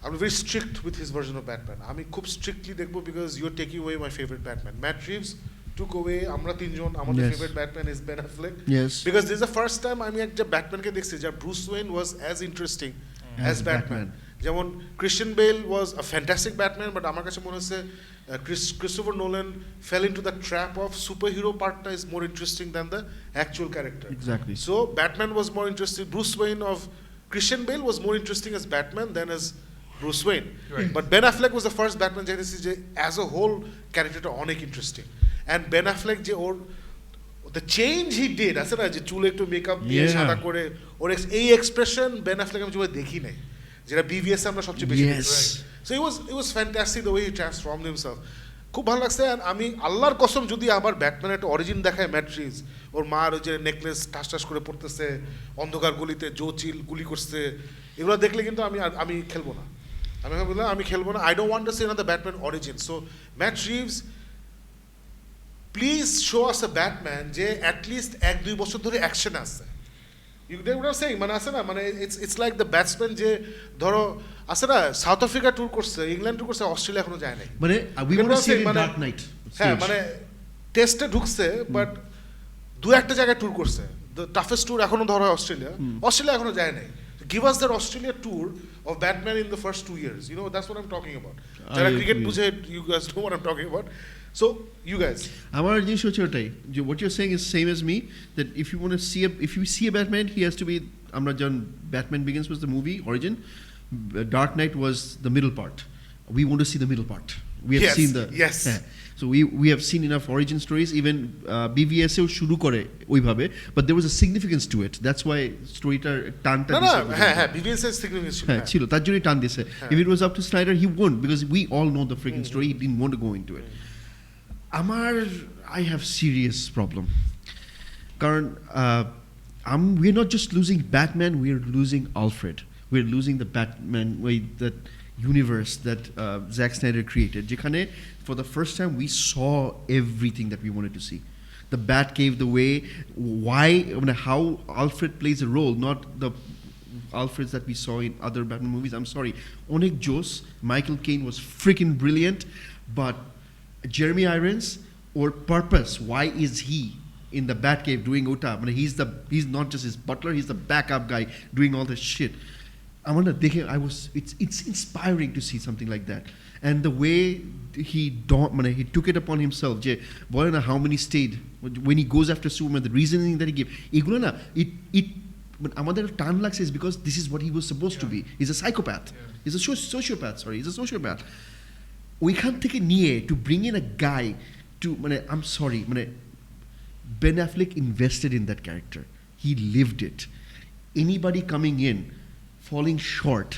I'm very strict with his version of Batman. আমি খুব strictly দেখবো because you're taking away my favorite Batman. Matt Reeves took away আমরা তিনজন, আমাদের favorite Batman is Ben Affleck. Yes. Because this is the first time আমি একটা ব্যাটম্যানকে দেখছি যার Bruce Wayne was as interesting as Batman. যেমন Christian Bale was a fantastic Batman, but আমার কাছে মনে হচ্ছে Christopher Nolan fell into the trap of superhero partটা is more interesting than the actual character. Exactly. So Batman was more interesting. Bruce Wayne of Christian Bale was more interesting as Batman than as Bruce Wayne. Right. But Ben Affleck was the first Batman যে as a whole character অনেক interesting. And Ben Affleck যে ওর the change he did, আছে না যে চুলে একটু makeup দিয়ে সাদা করে ওর এই এক্সপ্রেশন Ben Affleck আমি যেভাবে দেখি নাই, যেটা BVS আমরা সবচেয়ে বেশি দেখি। So it was fantastic the way he transformed himself. খুব ভালো লাগছে। আমি আল্লাহর কসম যদি আবার ব্যাটম্যানের একটা অরিজিন দেখায় ম্যাট রিভস, ওর মার ওই যে নেকলেস ঠাস ঠাস করে পড়তেছে অন্ধকার গলিতে, জো চিল গুলি করছে, এগুলো দেখলে কিন্তু আমি খেলবো না, আমি খেলবো না। I don't want to see another Batman origin. So Matt Reeves please show us a Batman যে অ্যাটলিস্ট 1-2 বছর ধরে অ্যাকশন আছে। You get what I am saying? মানে আছে না, মানে ইটস লাইক দ্য ব্যাটসম্যান যে ধরো আছে না সাউথ আফ্রিকা ট্যুর করছে, ইংল্যান্ড ট্যুর করছে, অস্ট্রেলিয়া এখনো যায় নাই। মানে we want to see in dark knight. হ্যাঁ, মানে টেস্টে ঢুকছে বাট 2-1 জায়গায় ট্যুর করছে। দ্য টাফেস্ট ট্যুর এখনো ধরো অস্ট্রেলিয়া এখনো যায় নাই। Give us that Australia tour of Batman in the first 2 years. You know, that's what I'm talking about. যারা ক্রিকেট বুঝে, you guys know what I'm talking about. So, you guys. আমার জিনিস হচ্ছে ওটাই, যে what you're saying is same as me, that if you want to see if you see a Batman, he has to be, আমরা যখন Batman Begins was the movie origin, Dark Knight was the middle part. We want to see the middle part. We have seen the so we have seen enough origin stories. Even BVS এও শুরু করে ওইভাবে, but there was a significance to it. That's why storyটার টানটা হ্যাঁ BVS এর significance ছিল, তার জন্যই টান দিয়েছে। If it was up to Snyder, he won't, because we all know the freaking story. He didn't want to go into it. I have serious problem. কারণ we're not just losing Batman, we're losing Alfred. We're losing the Batman way, that universe that Zack Snyder created. যেখানে for the first time we saw everything that we wanted to see. The Batcave, the way, why, how Alfred plays a role, not the Alfreds that we saw in other Batman movies. I'm sorry. Onik Jose, Michael Caine was freaking brilliant, but Jeremy Irons, or purpose, why is he in the Batcave doing Ota? I mean, he's not just his butler, he's the backup guy doing all this shit. It's inspiring to see something like that. And the way he took it upon himself, how many stayed, when he goes after Superman, the reasoning that he gave, আমাদের টান লাগছে is because this is what he was supposed to be. He's a psychopath. He's a sociopath. ওইখান থেকে নিয়ে to bring in a guy to, I'm sorry, Ben Affleck invested in that character. He lived it. Anybody coming in falling short,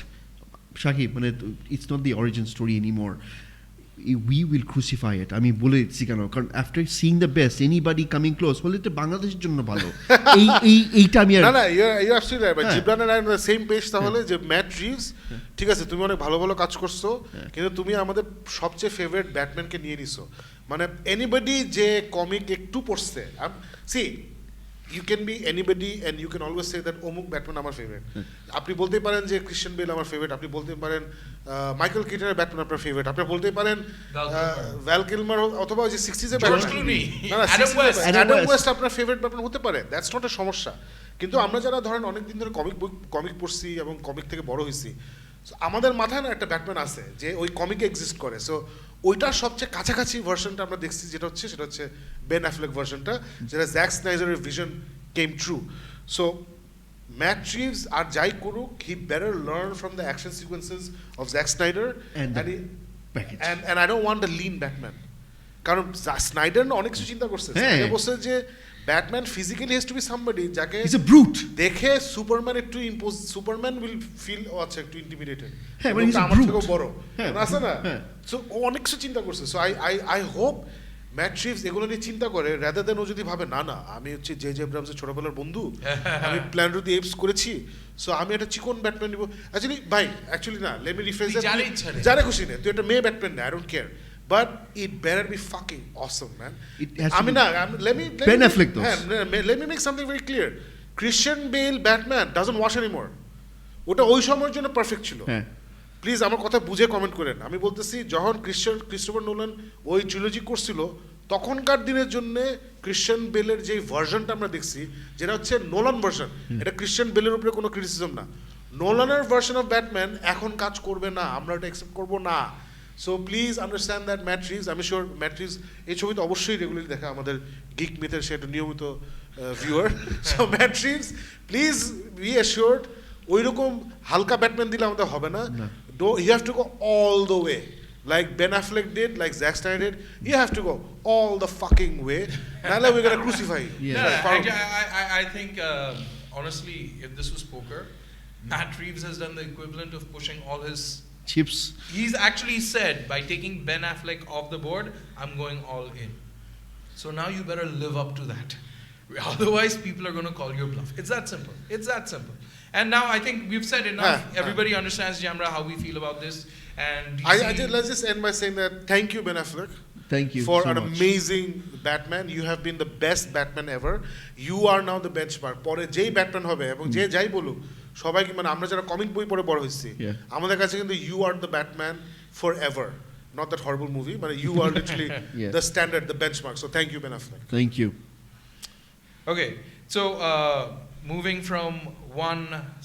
Shakib, it's not the origin story anymore. we will crucify it. আমি বলে দিচ্ছি কেন, কারণ after seeing the best, anybody coming close হলে তো বাংলাদেশের জন্য ভালো। এইটা আমি না you're absolutely right, but Jibran and I on the same page তাহলে যে ম্যাট রিভস ঠিক আছে তুমি অনেক ভালো ভালো কাজ করছো, কিন্তু তুমি আমাদের সবচেয়ে ফেভারিট ব্যাটম্যানকে নিয়ে নিছো। মানে এনিবডি যে কমিক একটু পড়ছে, see you can be anybody and you can always say that অমুক ব্যাটম্যান আমার ফেভারিট। আপনি বলতে পারেন যে ক্রিশ্চিয়ান বেল আমার ফেভারিট, আপনি বলতে পারেন মাইকেল কিটনের ব্যাটম্যান আপনার ফেভারিট, আপনি বলতে পারেন ভ্যাল কিলমার অথবা ওই যে 60s এর অ্যাডাম ওয়েস্ট আপনার ফেভারিট ব্যাটম্যান হতে পারে, দ্যাটস নট এ সমস্যা। কিন্তু আমরা যারা ধরেন অনেক দিন ধরে কমিক পড়ছি এবং কমিক থেকে বড় হয়েছি, আমাদের মাথায় না একটা ব্যাটম্যান আছে যে ওই কমিকে এক্সিস্ট করে। সো ওইটার সবচেয়ে কাছাকাছি ভার্সনটা আমরা দেখছি সেটা হচ্ছে বেন অ্যাফ্লেক ভার্সনটা, যেটা জ্যাক স্নাইডারের vision came true. So Matt Reeves আর যাই করুক, he better learn from the action sequences of Jack Snyder and I don't want the lean Batman, কারণ স্নাইডার না অনেক কিছু চিন্তা করছে। স্নাইডার বলছে যে Batman physically has to be somebody যাকে ইজ এ ব্রুট দেখে সুপারম্যান একটু সুপারম্যান উইল ফিল আচ্ছা একটু ইন্টিমিডেটেড, হ্যাঁ মানে ইজ এ আমার ব্রুট থেকেও বড় আছে না। সো ও অনেক কিছু চিন্তা করছে। So I hope Matt Reeves এগুলো নিয়ে চিন্তা করে, রাদার দেন ও যদি ভাবে না আমি হচ্ছে জে এব্রাহামসের ছোটবেলার বন্ধু, আমি প্ল্যান টু দি এপস করেছি, সো আমি একটা চিকন ব্যাটম্যান নিব। অ্যাকচুয়ালি না, লেট মি রিফ্রেজ দ্যাট, যারে খুশি নে তুই একটা মেয়ে ব্যাটম্যান নে, I don't care, but it better be fucking awesome, man. Ben Affleck though. Let me make something very clear. Christian Bale Batman doesn't wash anymore. ওটা ওই সময়ের জন্য পারফেক্ট ছিল। প্লিজ আমার কথা বুঝে কমেন্ট করেন। আমি বলতেছি যখন ক্রিস্টোফার নোলান ওই ট্রিলজি করছিল, তখনকার দিনের জন্য ক্রিশ্চিয়ান বেলের যে ভার্সনটা আমরা দেখছি, যেটা হচ্ছে নোলান ভার্সন, এটা ক্রিশ্চিয়ান বেলের উপরে কোনো ক্রিটিসিজম না। নোলানের ভার্সন অফ ব্যাটম্যান এখন কাজ করবে না, আমরা এটা অ্যাকসেপ্ট করবো না। So please understand that Matt Reeves, আমি শিওর ম্যাট রিভস এই ছবি তো অবশ্যই রেগুলারলি দেখা আমাদের গিক মিথের, সে একটা নিয়মিত viewer. So Matt Reeves please be assured, ওই রকম হালকা ব্যাটম্যান দিলে আমাদের হবে না। You have to go all the way, like Ben Affleck did, like Zack Snyder did. You have to go all the fucking way. Now we're gonna crucify you. I think honestly, if this was poker, Matt Reeves has done the equivalent of pushing all his chips. He's actually said, by taking Ben Affleck off the board, I'm going all in. So now you better live up to that. Otherwise, people are going to call your bluff. It's that simple. It's that simple. And now I think we've said enough. Everybody understands, Jamra, how we feel about this. And let's just end by saying that thank you, Ben Affleck. Thank you for so an much. amazing Batman. You have been the best Batman ever. You are now the benchmark. পরে যেই Batman হবে এবং যে যাই বলুক, সবাইকে মানে আমরা যারা কমিক বই পড়ে বড় হয়েছি, আমাদের কাছে কিন্তু you are the Batman forever. Not that horrible movie, but you are literally the standard, the benchmark. So thank you, Ben Affleck. Thank you. Okay, so moving from one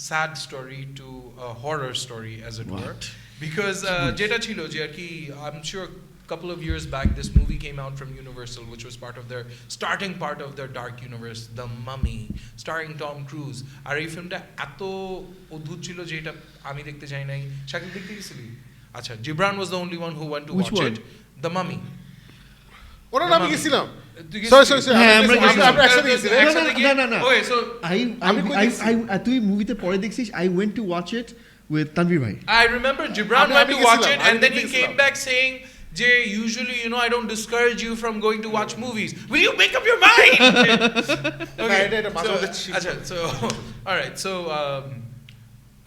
sad story to a horror story, as it were, because jeta chilo je ar ki, I'm sure a couple of years back this movie came out from Universal, which was starting part of their dark universe, The Mummy, starring Tom Cruise. Ar ei filmta eto odbhut chilo je eta ami dekhte jai nai, Shakil dekhte gechili? Acha, Gibran was the only one who went to watch it. The Mummy. ওরা আমি গেছিলাম। তুই মুভিতে পরে দেখছিস, I went to watch it with Tanvir bhai. I remember Gibran went to watch it and then he came back saying, Jay, usually, I don't discourage you from going to watch movies. Will you make up your mind? Okay.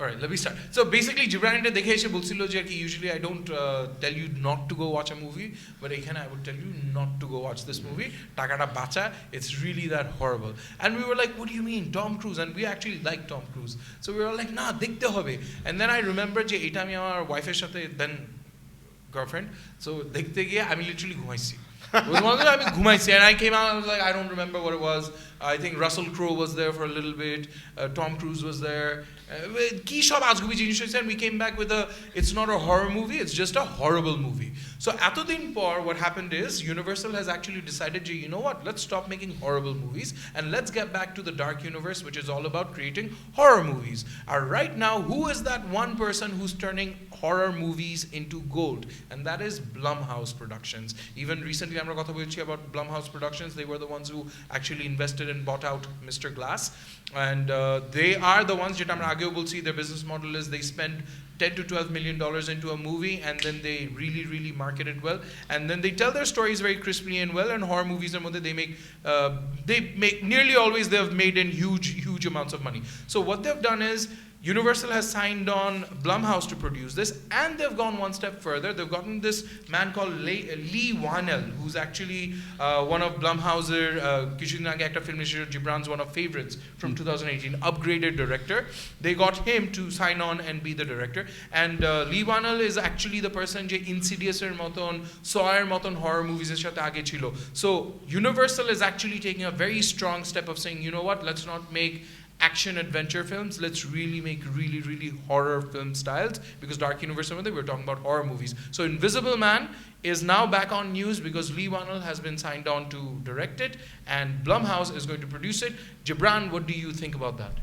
All right, let me start. So basically, Gibran eta dekhe eshe bolchilo je ki usually I don't tell you not to go watch a movie, but ekhane I would tell you not to go watch this movie. Takata bacha, it's really that horrible. And we were like, what do you mean, Tom Cruise? And we actually like Tom Cruise. So we were like, nah, dekhte hobe. And then I remember je eta ami amar wife er sathe then girlfriend. So dekhte giye ami literally ঘুমাইছি. It was one of them, I ঘুমাইছি, and I came out, I was like, I don't remember what it was. I think Russell Crowe was there for a little bit. Tom Cruise was there. কি সব আজগুবি জিনিস হয়েছে, and we came back with it's not a horror movie, it's just a horrible movie. So এতদিন পর what happened is Universal has actually decided, you know what, let's stop making horrible movies and let's get back to the dark universe, which is all about creating horror movies. And right now, who is that one person who's turning horror movies into gold? And that is Blumhouse Productions. Even recently আমরা কথা বলছি about Blumhouse Productions. They were the ones who actually invested in and bought out Mr. Glass. And they are the ones, যেটা আমরা আগেও বলছি, their business model is they spend $10 to $12 million into a movie and then they really market it well, and then they tell their stories very crisply and well. And horror movies are they make nearly always they have made in huge amounts of money. So what they've done is Universal has signed on Blumhouse to produce this, and they've gone one step further. They've gotten this man called Lee Wanell, who's actually one of Blumhouse's কিছুদিন আগে একটা film নিয়েছিল, Gibran's one of favorites from 2018, upgraded director. They got him to sign on and be the director. And Lee Wanell is actually the person যে Insidious এর মতন, Saw এর মতন horror movies এর সাথে আগে ছিল. So Universal is actually taking a very strong step of saying, you know what, let's not make action adventure films, let's really make really horror film styles, because Dark Universe, we're talking about horror movies. So Invisible Man is now back on news because Lee Wanell has been signed on to direct it and Blumhouse is going to produce it. Gibran, what do you think about that?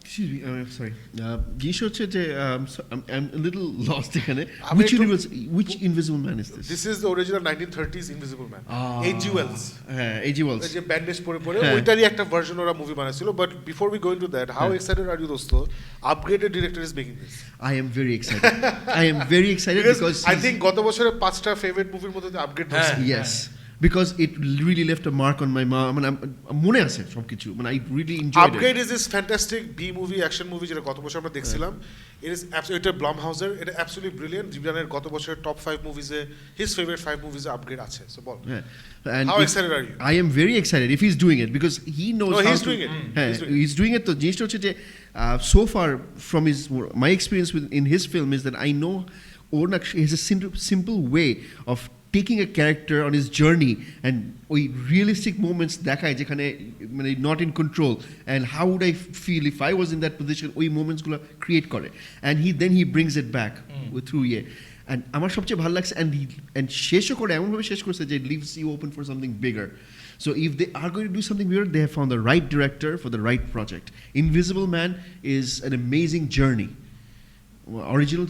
Excuse me, sorry. জিনিস হচ্ছে যে I'm a little lost এখানে. Which Invisible Man is this? This is the original 1930s Invisible Man. H.G. Wells. H.G. Wells. যে bandage পরে ওইটারই একটা version ওরা movie বানাইছিল. But before we go into that, how excited are you দোস্ত? Upgraded director is making this. I am very excited. I am very excited because I think গত বছরের 5টা favourite মুভির মধ্যে আপগ্রেড হয়েছে. Yes. Because it really left a mark on my mind. মনে আছে সবকিছু, I really enjoyed Upgrade it. is this fantastic B movie action movie যেটা গত বছর আমরা দেখছিলাম. It is absolutely Blumhouse এর, এটা absolutely brilliant. জিবরানের গত বছরের top 5 movies এ his favorite 5 movies এ Upgrade আছে. So ball. And how excited are you? I am very excited if he's doing it because he knows how he's to, doing it. He's doing it. তো জিনিসটা হচ্ছে যে so far from my experience in his film is that I know he has a simple way of taking a character on his journey and ওই realistic moments দেখায় যেখানে not in control, and how would I feel if I was in that position, ওই moments গুলো create করে, and he brings it back through and আমার সবচেয়ে ভালো লাগছে, and শেষও করে এমনভাবে শেষ করছে যে leaves you open for something bigger. So if they are going to do something weird, they have found the right director for the right project. Invisible Man is an amazing journey. Original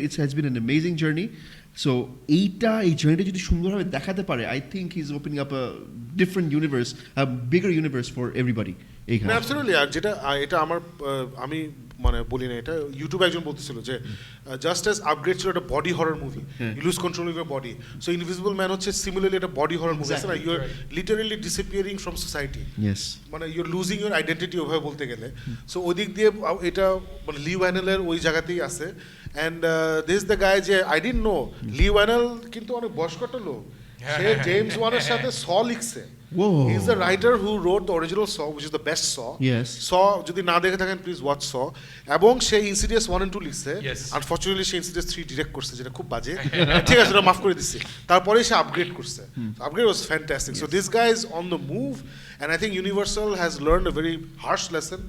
it has been an amazing journey. So এই journey যদি সুন্দরভাবে দেখাতে পারে, I think he's opening up a different universe, a bigger universe for everybody. Absolutely. আর যেটা এটা আমি বলি না, এটা ইউটিউবে একজন বলতেছিল যে জাস্ট অ্যাজ আপগ্রেড ছিল একটা body horror movie, you lose control of your body, so Invisible Man হচ্ছে সিমিলারলি একটা বডি হরর মুভি, আছে না, you are literally disappearing from society, you are losing your identity ওভাবে বলতে গেলে। সো ওই দিক দিয়ে এটা লি ওয়ানেলের ওই জায়গাতেই আছে। অ্যান্ড দিস দ্য গাই যে আই ডিডন্ট নো লি ওয়ানেল কিন্তু অনেক বয়স্ক একটা লোক, সে জেমস ওয়ানের সাথে স লিখছে। He is the writer who wrote the original Saw, which is the best Saw. Yes. Saw যদি না দেখে থাকেন প্লিজ ওয়াচ Saw, এবং সে Insidious 1 and 2 লিখছে। আনফরচুনেটলি সে Insidious 3 ডিরেক্ট করছে, যেটা খুব বাজে। ঠিক আছে, ওটা মাফ করে দিচ্ছি। তারপরে সে আপগ্রেড করছে। Upgrade was fantastic. So this guy is on the move, and I think Universal has learned a very harsh lesson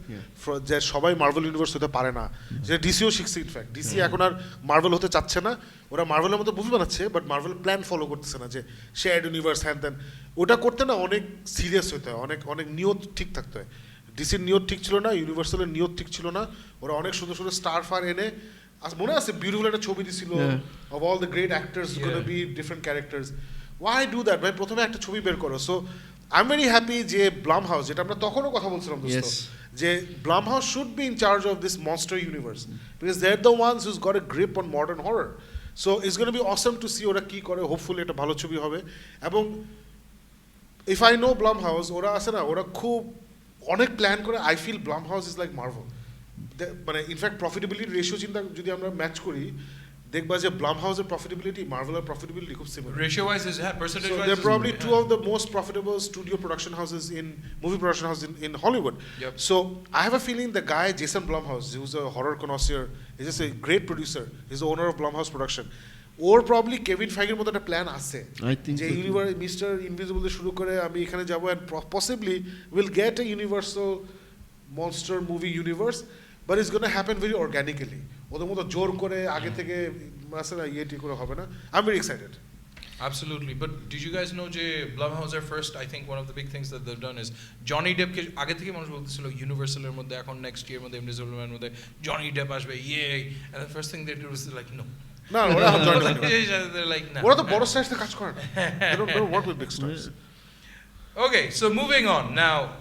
যে সবাই মার্ভেল ইউনিভার্স হতে পারে না, যে ডিসিও শিখছে। ইনফ্যাক্ট ডিসি এখন আর মার্ভেল হতে চাচ্ছে না, ওরা মার্ভেলের মতো মুভি বানাচ্ছে বাট মার্ভেল প্ল্যান ফলো করতেছে না, যে শেয়ার্ড ইউনিভার্স হ্যান ত্যান। ওটা করতে না অনেক সিরিয়াস হতে হয়, অনেক নিয়ত ঠিক থাকতে হয়। ডিসির নিয়ত ঠিক ছিল না, ইউনিভার্সালের নিয়ত ঠিক ছিল না। ওরা অনেক সুন্দর সুন্দর স্টার ফার এনে, মনে আছে বিউটিফুল একটা ছবি দিছিল of all the great actors gonna be different characters. Why do that ভাই? প্রথমে একটা ছবি বের করো। So I am very happy যে ব্লামহাউস, যেটা আমরা তখনও কথা বলছিলাম দোস্ত, যে Blumhouse should be in charge of this monster universe, because they are the ones who's got a grip on modern horror. So it's gonna be awesome to see ওরা কী করে। হোপফুলি একটা ভালো ছবি হবে। এবং if I know Blumhouse, ওরা আছে না, ওরা খুব অনেক প্ল্যান করে। I feel Blumhouse is like Marvel. মানে ইনফ্যাক্ট প্রফিটেবিলিটি রেশিও চিন্তা যদি আমরা ম্যাচ করি, দেখবা যে Blumhouse's profitability, Marvel's profitability খুব similar. Ratio wise is percentage wise. So they're probably two of the most profitable studio production houses movie production houses in Hollywood. So I have a feeling the guy Jason Blumhouse, who's a horror connoisseur, is just a great producer. He's the owner of Blumhouse Production. ওর probably Kevin ফাইগের মতো একটা plan আছে যে universe mister invisible শুরু করে আমি এখানে যাবো, and possibly will get A universal monster movie universe, but it's gonna happen very organically. ওদের মতো জোর করে আগে থেকে আসলে ইয়েটি করে হবে না। I am very excited. Absolutely. But did you guys know যে Blumhouse first, I think one of the big things that they've done is Johnny Depp কে আগে থেকে মানুষ বলতেছিল ইউনিভার্সালের মধ্যে এখন নেক্সট ইয়ার মধ্যে ইনভিজিবল ম্যানের মধ্যে জনি ডেপ আসবে, ইয়ে, and the first thing they did was like no. না, ওরা তো বড় স্টারস কাজ করে না। They don't work with big stars. Okay, so moving on. Now,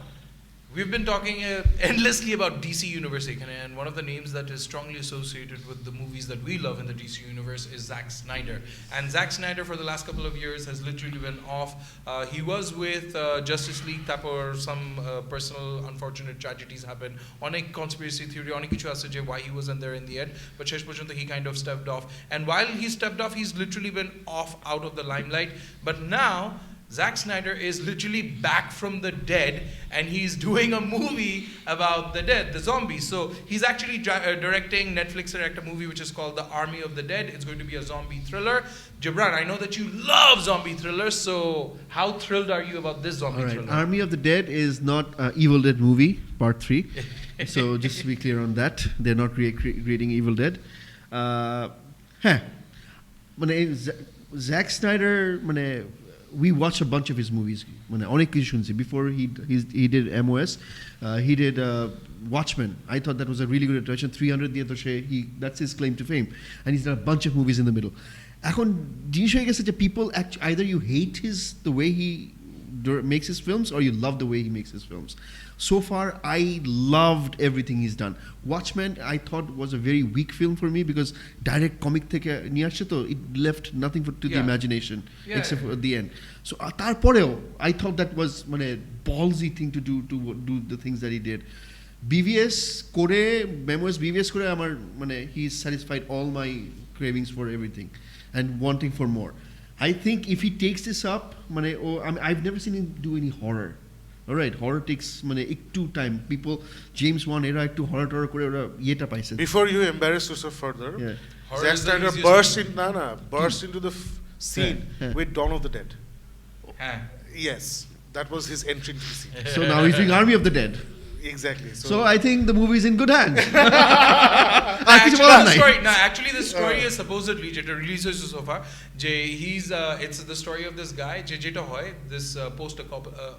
we've been talking endlessly about DC Universe, and one of the names that is strongly associated with the movies that we love in the DC Universe is Zack Snyder. And Zack Snyder, for the last couple of years, has literally been off. He was with Justice League, তারপর some personal unfortunate tragedies happened. অনেক conspiracy theory, অনেক কিছু আছে যে why he wasn't there in the end. But শেষ পর্যন্ত he kind of stepped off. And while he stepped off, he's literally been off out of the limelight. But now, Zack Snyder is literally back from the dead, and he's doing a movie about the dead, the zombies. So he's actually directing Netflix direct a movie which is called The Army of the Dead. It's going to be a zombie thriller. Gibran, I know that you love zombie thrillers, so how thrilled are you about this zombie thriller? Army of the Dead is not Evil Dead movie, part 3. So just to be clear on that, they're not creating Evil Dead. Zack Snyder, we watched a bunch of his movies. Before he did MOS, he did Watchmen. I thought that was a really good attraction. 300 that's his claim to fame. And he's done a bunch of movies in the middle. জিনিস হয়ে গেছে যে people either you hate the way he makes his films or you love the way he makes his films. So far, I loved everything he's done. Watchmen, I thought was a very weak film for me because direct comic থেকে নিয়ে আসছে তো it left nothing to the imagination except for the end. So তারপরেও I thought that was ballsy thing to do the things that he did. BVS করে Memoirs BVS করে আমার he's satisfied all my cravings for everything and wanting for more. I think if he takes this up, I've never seen him do any horror. All right, horror takes একটু time. People, James Wan era একটু horror করে ওরা ইয়েটা পাইছে. Before you embarrass yourself further, Zack Snyder burst into the scene with Dawn of the Dead. Yes, that was his entry into the scene. So now he's doing Army of the Dead. Exactly. So I think the movie is in good hands. Actually, the story is supposedly যেটা release হয়েছে so far যে it's the story of this guy যেটা হয় this post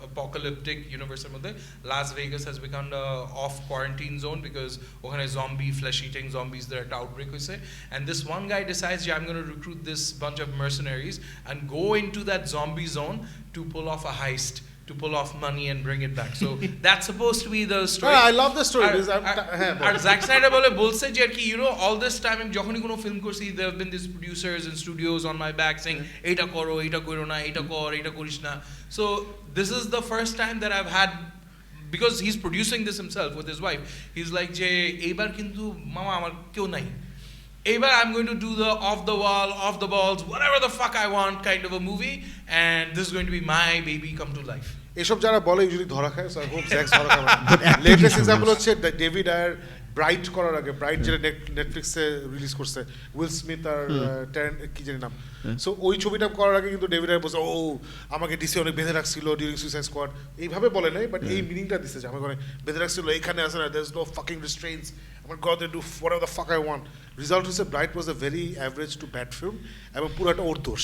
apocalyptic universe এর মধ্যে Las Vegas has become a off quarantine zone because ওখানে zombie flesh eating zombies there একটা outbreak হয়েছে, and this one guy decides I'm going to recruit this bunch of mercenaries and go into that zombie zone to pull off a heist, to pull off money and bring it back. So that's supposed to be the story. I love the story. Zack Snyder bolse je ki all this time jokhoni kono film korchi there have been these producers and studios on my back saying eta koro eta koiro na eta kor eta korish na. So this is the first time that I've had, because he's producing this himself with his wife, he's like je eibar kintu mama amar keu nai, Eba, I'm going to do the off the wall, off the balls, whatever the fuck I want kind of a movie, and this is going to be my baby come to life. এসব যারা বলে usually ধরা খায়, so I hope Jacks ধরা খাবে। Latest example হচ্ছে David Ayer bright করার আগে, ব্রাইট যেটা নেটফ্লিক্সে রিলিজ করছে উইল স্মিথ আর কি জানি নাম, সো ওই ছবিটা করার আগে কিন্তু ডেভিড আয়ার বলছে আমাকে ডিসি অনেক বেঁধে রাখছিল ডিউরিং সুইসাইড স্কোয়াড, এইভাবে বলে নাই বাট এই মিনিংটা দিচ্ছে যে আমাকে অনেক বেঁধে রাখছিল, এখানে আসে না, there is no fucking restraints, আমার god they do whatever the fuck I want. Result হচ্ছে Bright was a very average to bad film এবং পুরোটা ওর দোষ,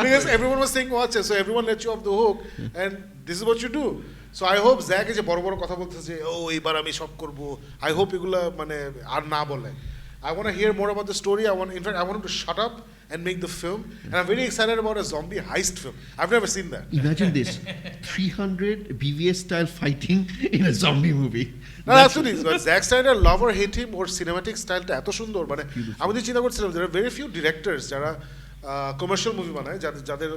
because everyone was saying watch it, so everyone let you off the hook and this is what you do. So I hope Zack যে বড় বড় কথা বলতেছে এইবার আমি সব করব, I hope এগুলা আর না বলে. I want to hear more about the story. In fact, I want him to shut up and make the film. And I'm very excited about a zombie heist film. I've never seen that. Imagine this, 300 BVS style fighting in a zombie movie. No, absolutely. But Zack Snyder, love or hate him, or cinematic style টা এত সুন্দর, আমি তো চিন্তা করছিলাম there are very few directors যারা commercial movie বানায় যাদের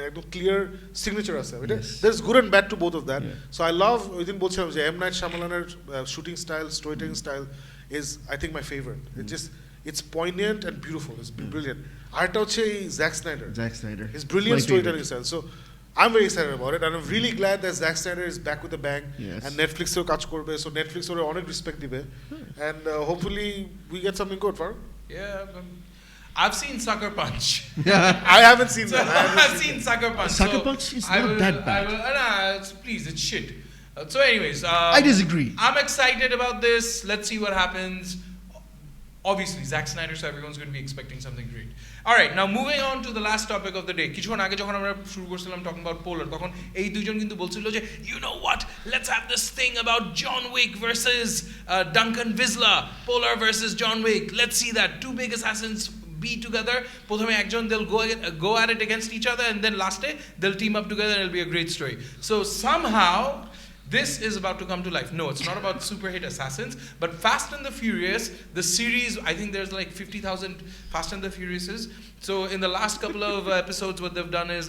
একদম ক্লিয়ার সিগনেচার আছে, there is good and bad to both of that. So I love, ওই দিন বলছিলাম যে M. Night Shyamalan's shooting style, storytelling style is I think my favorite. It's poignant and beautiful. It's brilliant. Arta হচ্ছে Zack Snyder. His brilliant storytelling style. So I'm very excited about it, and I'm really glad that Zack Snyder is back with a bang. And Netflix এও কাজ করবে, so Netflix ওরে অনেক respect দিবে, and hopefully we get something good for. I've seen Sucker Punch. I haven't seen that. I've seen Sucker Punch. Sucker Punch is not that bad. Please, it's shit. So anyways, I disagree. I'm excited about this. Let's see what happens. Obviously, Zack Snyder, so everyone's going to be expecting something great. All right, now moving on to the last topic of the day. কিছুক্ষণ আগে যখন আমরা শুরু করছিলাম talking about Polar, তখন এই দুইজন কিন্তু বলছিল যে you know what, let's have this thing about John Wick versus Duncan Visla, Polar versus John Wick. Let's see that two big assassins be together. প্রথমে একজন they'll go at it against each other, and then last day they'll team up together and it'll be a great story. So somehow this is about to come to life. No, it's not about super hit assassins, but Fast and the Furious, the series, I think there's like 50,000 Fast and the Furiouses. So in the last couple of episodes, what they've done is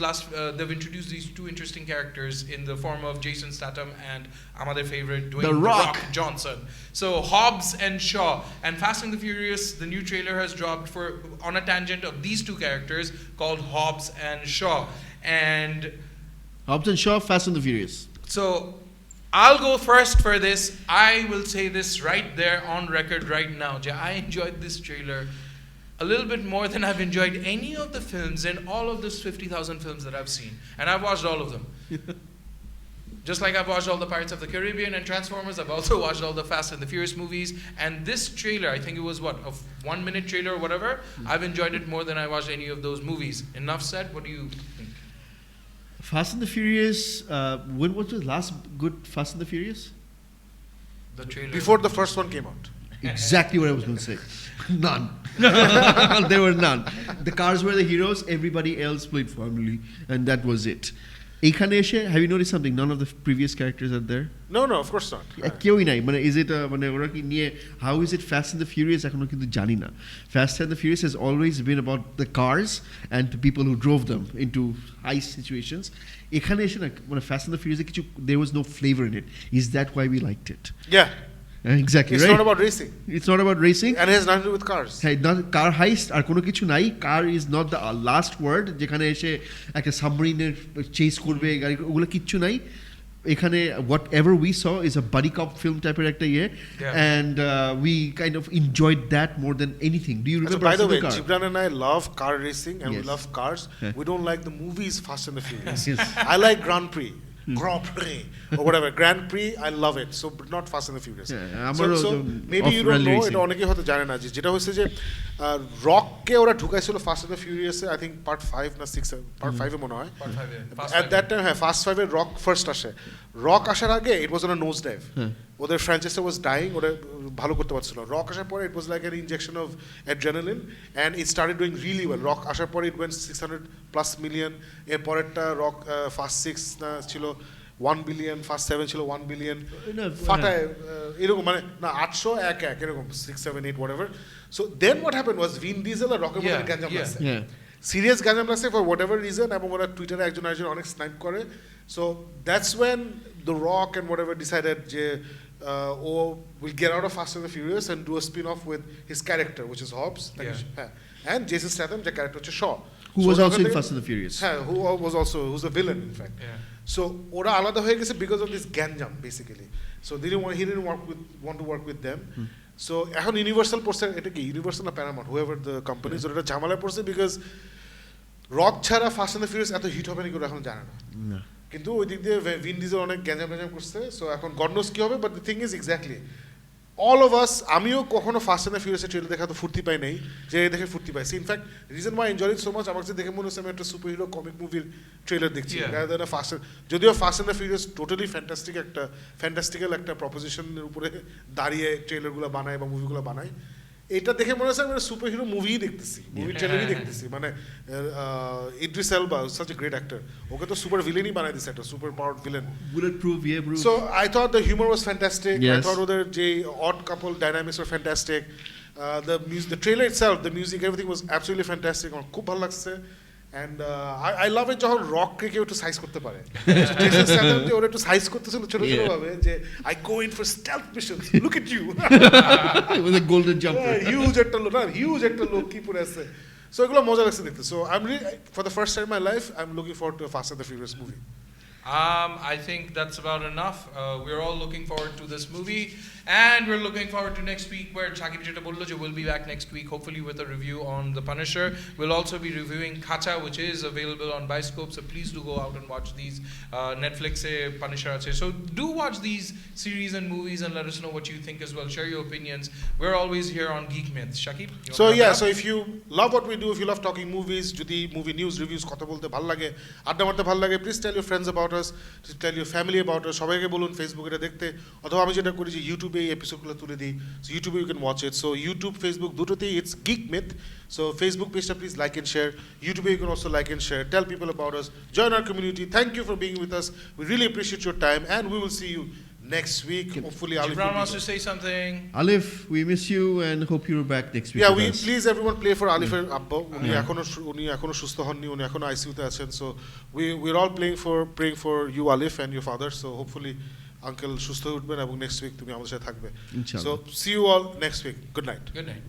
they've introduced these two interesting characters in the form of Jason Statham and our favorite Dwayne The Rock Johnson. So Hobbs and Shaw, and Fast and the Furious, the new trailer has dropped on a tangent of these two characters called Hobbs and Shaw. And Hobbs and Shaw, Fast and the Furious. so I'll go first for this. I will say this right there on record right now. I enjoyed this trailer a little bit more than I've enjoyed any of the films in all of those 50,000 films that I've seen. And I've watched all of them. Just like I've watched all the Pirates of the Caribbean and Transformers, I've also watched all the Fast and the Furious movies. And this trailer, I think it was a 1 minute trailer or whatever, I've enjoyed it more than I watched any of those movies. Enough said, what do you think? Fast and the Furious, when was the last good Fast and the Furious? The trailer. Before the first one came out. Exactly what I was going to say. None. There were none. The cars were the heroes, everybody else played formally, and that was it. এইখানে এসে have you noticed something? None of the previous characters are there. No, of course not. কেউই নাই মানে is it মানে ওরা কি নিয়ে how is it Fast and the Furious এখনো কিন্তু জানি না. Fast and the Furious has always been about the cars and the people who drove them into high situations. এখানে এসে না মানে Fast and the Furious কিছু there was no flavor in it. Is that why we liked it? Yeah. Exactly, It's right? not about racing. It's not about racing. And it has nothing to do with cars. হ্যাঁ কার highest আর কোনো কিছু নাই. Car is not the last word যেখানে এসে একটা সাবমেরিনের chess করবে গাড়ি ওগুলো কিচ্ছু নাই এখানে whatever we saw is a buddy cop film টাইপের একটা ইয়ে and we kind of enjoyed that more than anything. Do you remember? By the way, Gibran and I love car racing and we love cars. We don't like the movies Fast and the Furious. I like Grand Prix. Grand Prix or whatever, Grand Prix, I love it. So but not Fast and the Furious. So maybe you don't know, এটা অনেকে হয়তো জানে না যেটা হচ্ছে যে রককে ওরা ঢুকাইছিল Fast and the Furious A I think part 5 না 6 part 5 এ মনে হয়. At that time হ্যাঁ Fast 5 এর রক ফার্স্ট আসে. রক আসার আগে it was on a nose dive. ওদের ফ্র্যাঞ্চাইজি was dying, ওরা ভালো করতে পারছিল. রক আসার পরে it was like an injection of adrenaline and it started doing really well. Rock আসার পরে it went 600+ million. এর পরেরটা রক Fast 6 না ছিল 1 billion, Fast 7 ছিল 1 billion. ফাটায় এরকম মানে না 801 এরকম 6 7 8 whatever. So then what happened was Vin Diesel আর রকের মধ্যে গাঞ্জাম লাগছে. সিরিয়াস গাঞ্জাম লাগছে for whatever reason এবং ওরা টুইটারে একজন অনেক স্নাইপ করে. So that's when The Rock and whatever decided যে we'll get out of Fast and the Furious and do a spin-off with his character which is Hobbs and Jason Statham যে character হচ্ছে Shaw. Who was also in Fast and the Furious. Who's a villain in fact. So ওরা আলাদা হয়ে গেছে because of this ganjam basically. So he didn't want to work with them. So এখন universal পড়ছে এটা কি universal না Paramount whoever the company is ওটা ঝামেলা পড়ছে because রক ছাড়া Fast and the Furious এত হিট হবে না কেউ এখন জানে না. কিন্তু ওই দিক দিয়ে ভিন ডিজেল অনেক গ্যাঞ্জাম করছে. সো এখন গড নোস কি হবে, but the thing is exactly all of us, আমিও কখনো ফাস্ট অ্যান্ড দ্য ফিউরিয়াসের ট্রেলার দেখা তো ফুর্তি পাই নাই, যে দেখে ফুর্তি পাইছি। In fact reason why enjoy it so much, আমার কাছে দেখে মনে হচ্ছে আমি একটা সুপার হিরো কমিক মুভির ট্রেলার দেখছি, যদিও Fast and the Furious totally fantastical একটা প্রপোজিশনের উপরে দাঁড়িয়ে ট্রেলারগুলো বানায় বা মুভিগুলো বানায়। এটা দেখে মনে হচ্ছে আমি সুপার হিরো মুভিই দেখতেছি, মুভি ট্রেলারই দেখতেছি। মানে Idris Elba such a great actor, ওকে তো সুপার ভিলেনই বানাই দিছে, একটা super powered villain. Bulletproof, yeah bro. So I thought the humour was fantastic, I thought ওদের যে odd couple dynamics were fantastic, the trailer itself, the music, everything was absolutely fantastic, আমার খুব ভালো লাগছে। And I love it যখন রককে কেউ একটু size করতে পারে। জেসন স্ট্যাথম যে ওরা একটু সাইজ করতেছিল ছোট ছোট ভাবে, যে I go in for stealth missions, look at you with a golden jumper, huge একটা লোক কি পরে আছে। সো এগুলো মজা লাগছে দেখতে। So I'm really, for the first time in my life, I'm looking forward to a Fast and the Furious movie. I think that's about enough. We're all looking forward to this movie, and we're looking forward to next week, where Shakib Jeta bollo je will be back next week, hopefully with a review on The Punisher. We'll also be reviewing Kacha, which is available on Bioscope, so please do go out and watch these. Netflix se Punisher ache, so do watch these series and movies and let us know what you think as well. Share your opinions. We're always here on Geek Myths. Shakib, so yeah, so if you love what we do, if you love talking movies, jodi movie news reviews kotha bolte bhal lage, adda marte bhal lage, please tell your friends about about us, to tell your family about us. সবাইকে বলুন Facebook এটা দেখতে, অথবা আমি যেটা করি যে ইউটিউবে এই এপিসোডগুলো তুলে দিই, সো ইউটিউবে you can watch it. So YouTube Facebook দুটোতেই it's Geek Myth. So Facebook পেজটা প্লিজ লাইক এন্ড শেয়ার, ইউটিউবে you can also like and share, tell people about us, join our community. Thank you for being with us, we really appreciate your time, and we will see you next week. Hopefully Alif Gibran will be wants to there. say something. Alif, we miss you and hope you're back next week. Yeah, with we us. please everyone play for Alifের আব্বা, উনি এখনো সুস্থ হননি, উনি এখনো আইসিইউতে আছেন। So we're all praying for you Alif and your father. So hopefully uncle সুস্থ হয়ে উঠবেন এবং নেক্সট উইক তুমি আমাদের সাথে থাকবে। Inshallah. So see you all next week. Good night. Good night.